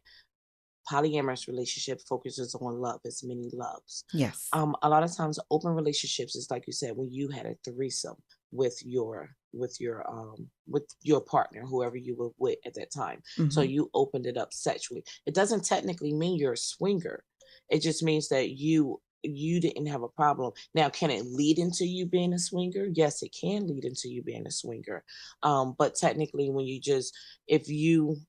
polyamorous relationship focuses on love, as many loves. Yes. A lot of times open relationships is like you said, when you had a threesome with your partner, whoever you were with at that time. So Mhm. you opened it up sexually. It doesn't technically mean you're a swinger. It just means that you didn't have a problem. Now, can it lead into you being a swinger? Yes, it can lead into you being a swinger. But technically, when you just if you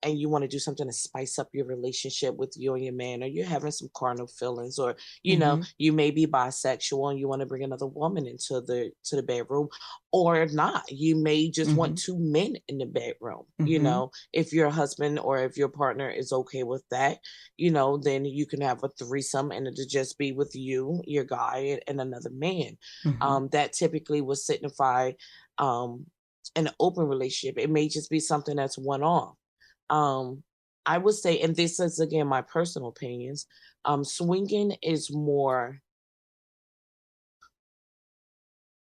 and you want to do something to spice up your relationship with you and your man, or you're having some carnal feelings, or Mhm. you may be bisexual and you want to bring another woman into the bedroom, or not. You may just want Mhm. two men in the bedroom. Mhm. If your husband or if your partner is okay with that, then you can have a threesome and it'll just be with you, your guy, and another man. Mhm. That typically would signify um an open relationship. It may just be something that's one off. um, I would say, and this is again my personal opinions, swinging is more,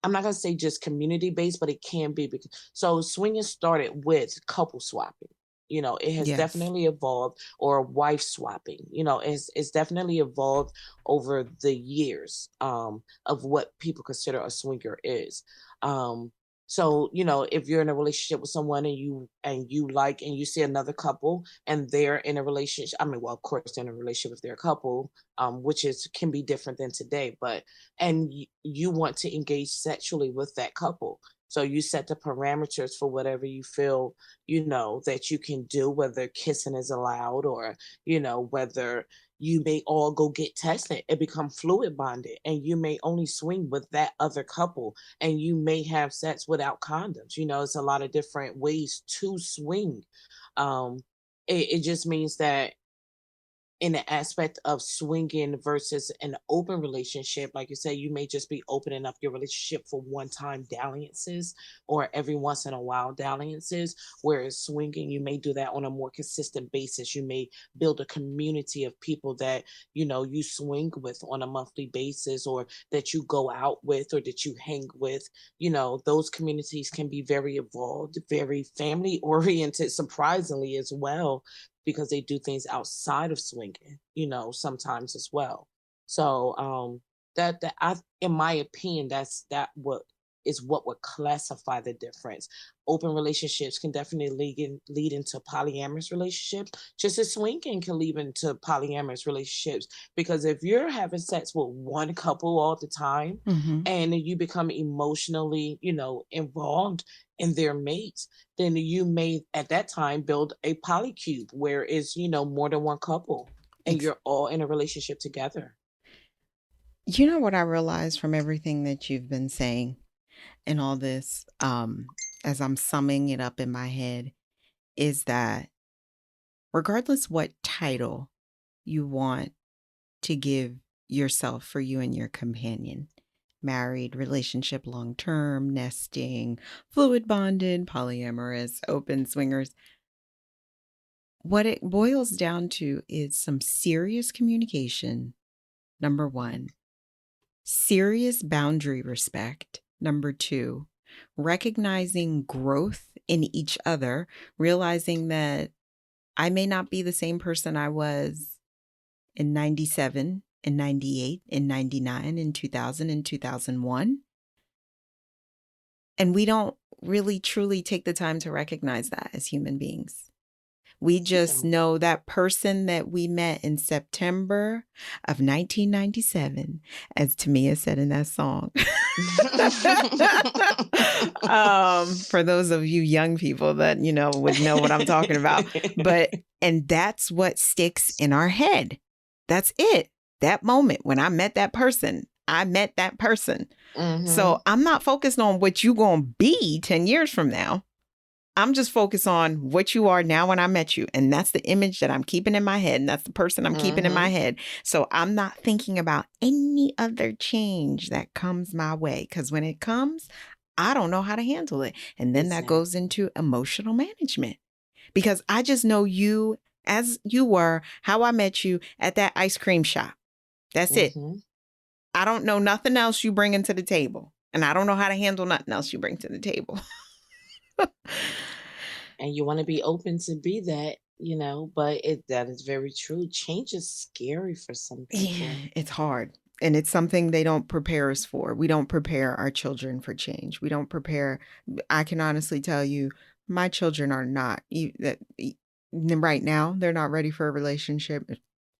I'm not gonna say just community based, but it can be because so swinging started with couple swapping. It has Yes. definitely evolved, or wife swapping. It's definitely evolved over the years of what people consider a swinger is. Um, so if you're in a relationship with someone and you like and you see another couple and they're in a relationship, I mean, well, of course, they're in a relationship if they're a couple, which is can be different than today, but and you want to engage sexually with that couple. So you set the parameters for whatever you feel, that you can do, whether kissing is allowed, or, whether you may all go get tested and become fluid bonded, and you may only swing with that other couple, and you may have sex without condoms. It's a lot of different ways to swing. Um, it just means that in the aspect of swinging versus an open relationship, like you say, you may just be opening up your relationship for one time dalliances or every once in a while dalliances. Whereas swinging, you may do that on a more consistent basis. You may build a community of people that you swing with on a monthly basis, or that you go out with, or that you hang with. Those communities can be very evolved, very family oriented, surprisingly as well, because they do things outside of swinging, sometimes as well. So that I in my opinion, what would classify the difference. Open relationships can definitely lead into polyamorous relationships, just as swinging can lead into polyamorous relationships. Because if you're having sex with one couple all the time Mhm. and you become emotionally, involved in their mates, then you may at that time build a polycube where it's, more than one couple and Ex you're all in a relationship together. You know what I realized from everything that you've been saying and all this, as I'm summing it up in my head, is that regardless what title you want to give yourself for you and your companion, married, relationship, long-term, nesting, fluid bonded, polyamorous, open swingers. What it boils down to is some serious communication, number one, serious boundary respect, number two, recognizing growth in each other, realizing that I may not be the same person I was in 97, in 98, in 99, in 2000, in 2001. And we don't really truly take the time to recognize that as human beings. We just know that person that we met in September of 1997, as Tamia said in that song. For those of you young people that, would know what I'm talking about. And that's what sticks in our head. That's it. That moment when I met that person, I met that person. Mm-hmm. So I'm not focused on what you're going to be 10 years from now. I'm just focused on what you are now when I met you. And that's the image that I'm keeping in my head. And that's the person I'm keeping in my head. So I'm not thinking about any other change that comes my way. Because when it comes, I don't know how to handle it. And then that goes into emotional management. Because I just know you as you were, how I met you at that ice cream shop. That's it. I don't know nothing else you bring into the table. And I don't know how to handle nothing else you bring to the table. And you want to be open to be that, but that is very true. Change is scary for some people. Yeah, it's hard. And it's something they don't prepare us for. We don't prepare our children for change. We don't prepare. I can honestly tell you, my children are not. Right now, they're not ready for a relationship.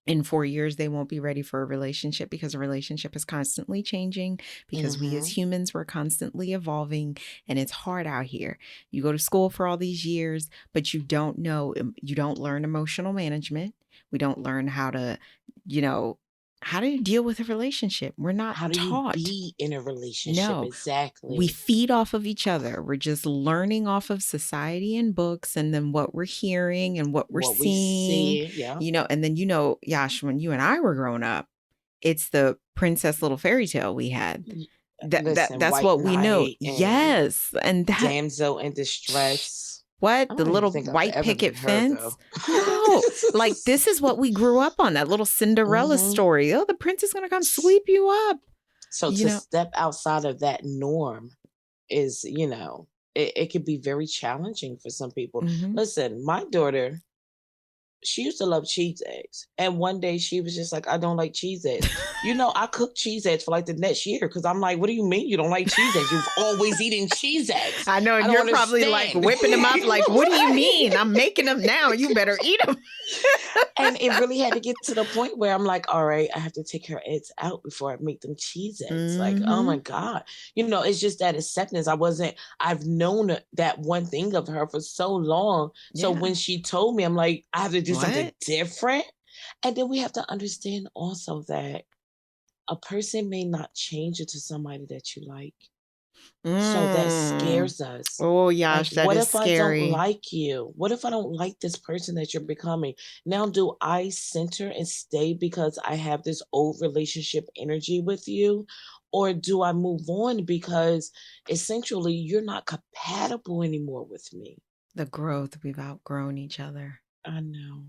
In 4 years, they won't be ready for a relationship because a relationship is constantly changing, because we as humans, we're constantly evolving, and it's hard out here. You go to school for all these years, but you don't learn emotional management. We don't learn how to deal with a relationship. We're not How do taught. you be in a relationship? No, exactly. We feed off of each other. We're just learning off of society and books, and then what we're hearing and what we're seeing. And then Yash, when you and I were growing up, it's the princess little fairy tale we had. That's what we know. Yes, and that damsel in distress. What? The little white picket fence? No, like this is what we grew up on, that little Cinderella story. Oh, the prince is going to come sweep you up. So to step outside of that norm is, it could be very challenging for some people. Listen, my daughter, she used to love cheese eggs. And one day she was just like, I don't like cheese eggs. I cooked cheese eggs for like the next year because I'm like, what do you mean you don't like cheese eggs? You've always eaten cheese eggs. I know. And you're probably like whipping them up like, what do you mean? I'm making them now. You better eat them. And it really had to get to the point where I'm like, all right, I have to take her eggs out before I make them cheese eggs. Like, oh my God. It's just that acceptance. I've known that one thing of her for so long. So when she told me, I'm like, I have to do something different. And then we have to understand also that a person may not change into somebody that you like. So that scares us. Oh, Yash, that what is if scary. I don't like you? What if I don't like this person that you're becoming? Now, do I center and stay because I have this old relationship energy with you? Or do I move on because essentially you're not compatible anymore with me? The growth, we've outgrown each other. I know.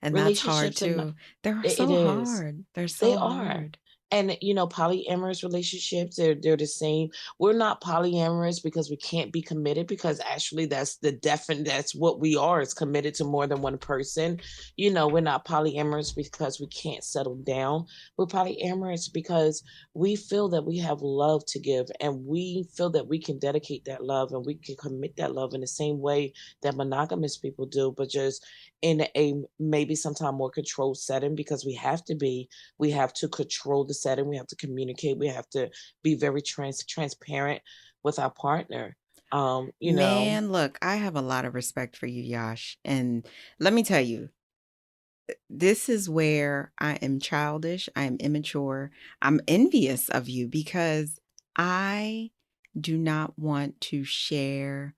And that's hard too. They're so hard. They're so hard. And polyamorous relationships, they're the same. We're not polyamorous because we can't be committed, because actually that's what we are, is committed to more than one person. We're not polyamorous because we can't settle down. We're polyamorous because we feel that we have love to give, and we feel that we can dedicate that love and we can commit that love in the same way that monogamous people do, but just in a maybe sometime more controlled setting, because we have to control the setting, we have to communicate, we have to be very transparent with our partner. Man, look, I have a lot of respect for you, Yash, and let me tell you, this is where I am childish, I am immature, I'm envious of you, because I do not want to share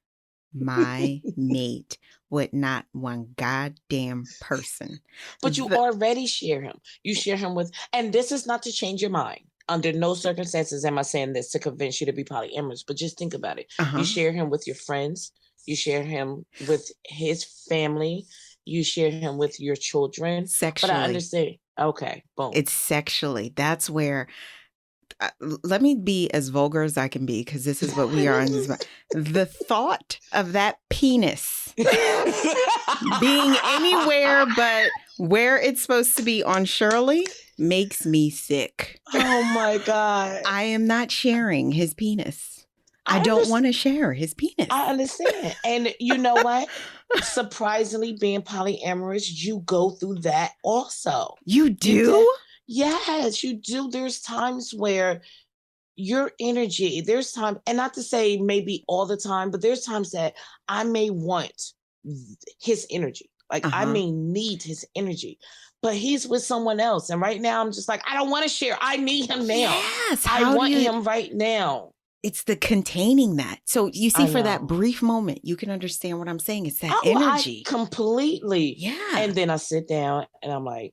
my mate with not one goddamn person. But you already share him. You share him with, and this is not to change your mind. under no circumstances am I saying this to convince you to be polyamorous, but just think about it. You Uh-huh. share him with your friends, you share him with his family, you share him with your children. But I Sexually. understand. Okay, boom. It's sexually. That's where, let me be as vulgar as I can be, because this is what we are on this. The thought of that penis being anywhere but where it's supposed to be on Shirley makes me sick. Oh my God. I am not sharing his penis. I don't want to share his penis. I understand. And you know what? Surprisingly, being polyamorous, you go through that also. You do? Yes, you do. There's times where your energy, there's time, and not to say maybe all the time, but there's times that I may want his energy. Like I may need his energy, but he's with someone else. And right now I'm just like, I don't want to share. I need him now. Yes. I want him right now. It's the containing that. So you see, for that brief moment, you can understand what I'm saying. It's that energy. Completely. Yeah. And then I sit down and I'm like,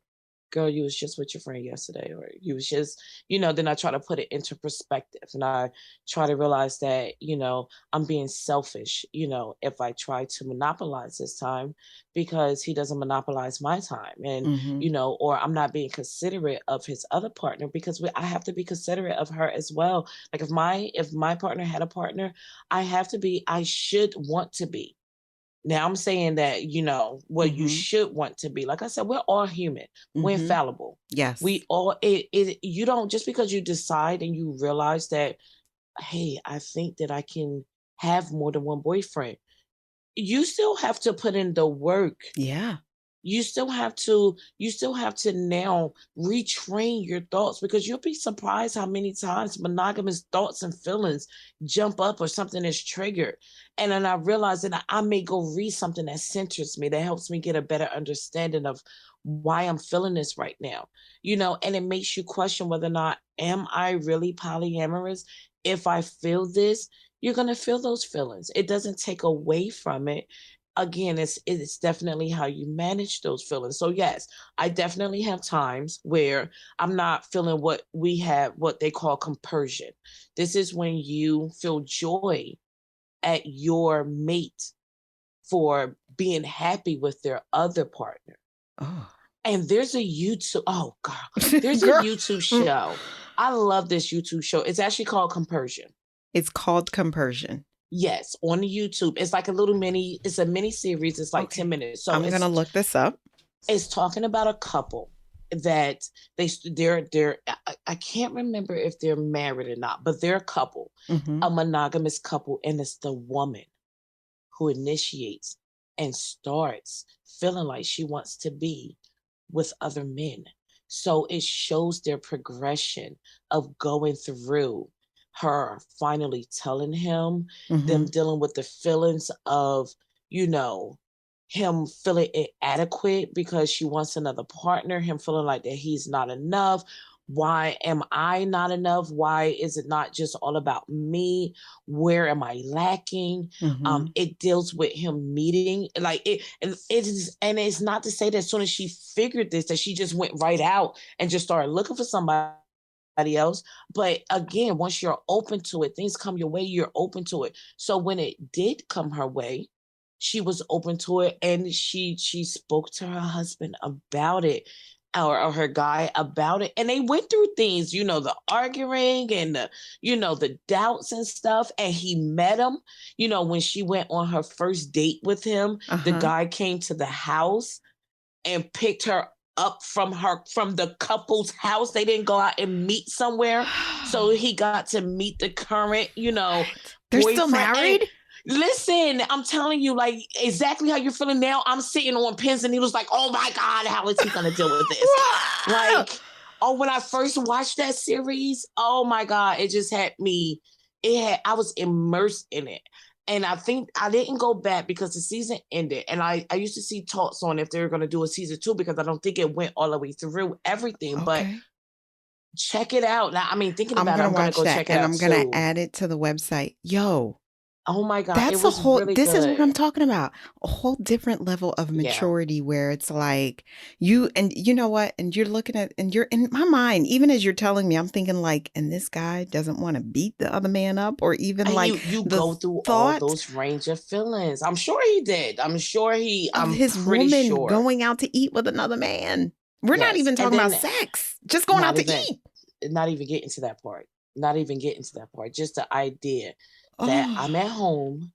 girl, you was just with your friend yesterday, or you was just, then I try to put it into perspective, and I try to realize that, I'm being selfish, if I try to monopolize his time, because he doesn't monopolize my time, and, or I'm not being considerate of his other partner, because I have to be considerate of her as well. Like if my partner had a partner, I should want to be. Now I'm saying that, you should want to be. Like I said, we're all human. We're infallible. Yes. We all, you don't, just because you decide and you realize that, hey, I think that I can have more than one boyfriend, you still have to put in the work. Yeah. You still have to now retrain your thoughts, because you'll be surprised how many times monogamous thoughts and feelings jump up, or something is triggered. And then I realize that I may go read something that centers me, that helps me get a better understanding of why I'm feeling this right now, and it makes you question whether or not, am I really polyamorous? If I feel this, you're going to feel those feelings. It doesn't take away from it. Again, it's definitely how you manage those feelings. So yes, I definitely have times where I'm not feeling what they call compersion. This is when you feel joy at your mate for being happy with their other partner. Oh. And there's a YouTube, there's a YouTube show. I love this YouTube show. It's actually called Compersion. It's called Compersion. Yes, on the YouTube. It's like it's a mini series. It's like 10 minutes. So I'm going to look this up. It's talking about a couple that they're I can't remember if they're married or not, but they're a couple, a monogamous couple, and it's the woman who initiates and starts feeling like she wants to be with other men. So it shows their progression of going through her finally telling him, them dealing with the feelings of, him feeling inadequate because she wants another partner, him feeling like that he's not enough. Why am I not enough? Why is it not just all about me? Where am I lacking? It deals with him meeting, like and it's not to say that as soon as she figured this, that she just went right out and just started looking for somebody else. But again, once you're open to it, things come your way, you're open to it. So when it did come her way, she was open to it, and she spoke to her husband about it, or her guy about it, and they went through things, the arguing and the doubts and stuff. And he met him, when she went on her first date with him, the guy came to the house and picked her up from the couple's house. They didn't go out and meet somewhere. So he got to meet the current, They're boyfriend. still married? Listen, I'm telling you, like, exactly how you're feeling now. I'm sitting on pins and needles like, oh my God, how is he going to deal with this? Like, when I first watched that series, oh my God, it just had me, I was immersed in it. And I think I didn't go back because the season ended. And I used to see talks on if they were going to do a season 2, because I don't think it went all the way through everything. Okay. But check it out. Now, I mean, thinking about it, I'm going to go check it out. And I'm going to add it to the website. Yo, Oh my God, it was really This is what I'm good. talking about. A whole different level of Yeah. maturity where it's like and you know what? And you're looking at, and you're in my mind, even as you're telling me, I'm thinking like, and this guy doesn't want to beat the other man up, or even And like you the go through all thought those range of feelings. I'm sure he did. of I'm his pretty woman sure. going out to eat with another man. We're not Yes. even And talking about then sex, just going out to eat. not even getting to that part. Not even getting to that part. Just the idea that I'm Oh, at home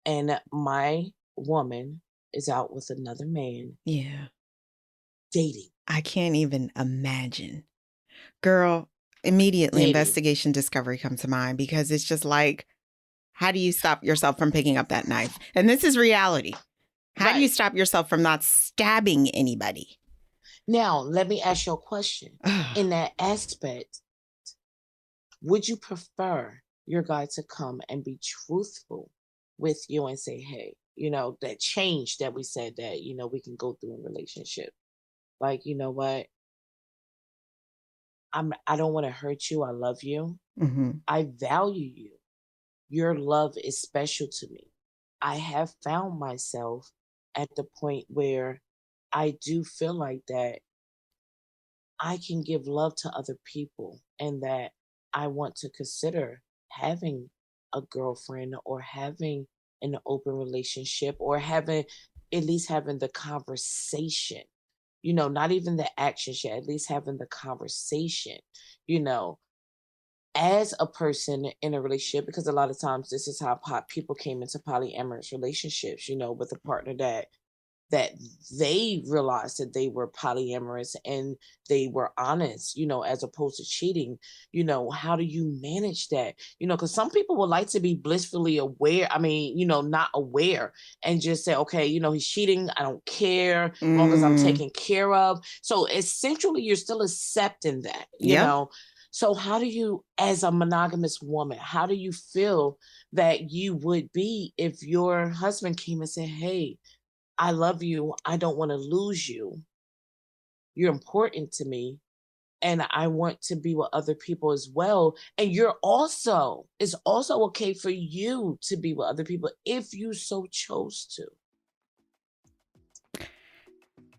and my woman is out with another man yeah. dating. I can't even imagine. Girl, immediately Dating. investigation discovery comes to mind because it's just like, how do you stop yourself from picking up that knife? And this is reality. How do you Right. stop yourself from not stabbing anybody? Now, let me ask you a question. In that aspect, would you prefer your guy to come and be truthful with you and say, hey, that change that we said that, we can go through in relationship? Like, you know what? I don't want to hurt you. I love you. Mhm. I value you. Your love is special to me. I have found myself at the point where I do feel like that I can give love to other people and that I want to consider having a girlfriend or having an open relationship or at least having the conversation, not even the actions yet, at least having the conversation, you know, as a person in a relationship, because a lot of times this is how people came into polyamorous relationships, with a partner that they realized that they were polyamorous and they were honest, as opposed to cheating. How do you manage that? Because some people would like to be blissfully aware. I mean, not aware and just say, okay, he's cheating. I don't care long as I'm Mm. taken care of. So essentially, you're still accepting that, Yep. So how do you, as a monogamous woman, how do you feel that you would be if your husband came and said, hey, I love you. I don't want to lose you. You're important to me. And I want to be with other people as well. And it's also okay for you to be with other people if you so chose to.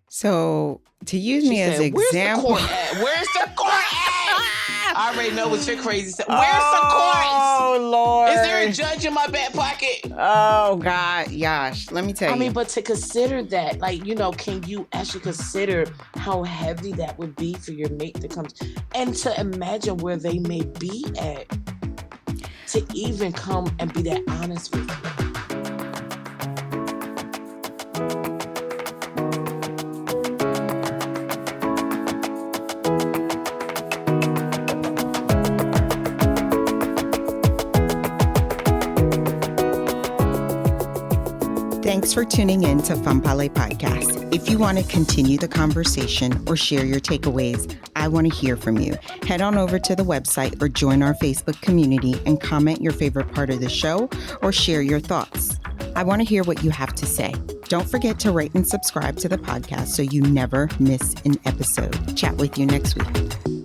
So to use She me as said, where's the example. court at? Where's the court at? I already know what your crazy stuff. Where's the Oh, courts? Lord. Is there a judge in my back pocket? Oh, God. Gosh. Let me tell you. I mean, but to consider that, like, can you actually consider how heavy that would be for your mate to come and to imagine where they may be at to even come and be that honest with you? Thanks for tuning in to Fanpale Podcast. If you want to continue the conversation or share your takeaways, I want to hear from you. Head on over to the website or join our Facebook community and comment your favorite part of the show or share your thoughts. I want to hear what you have to say. Don't forget to rate and subscribe to the podcast so you never miss an episode. Chat with you next week.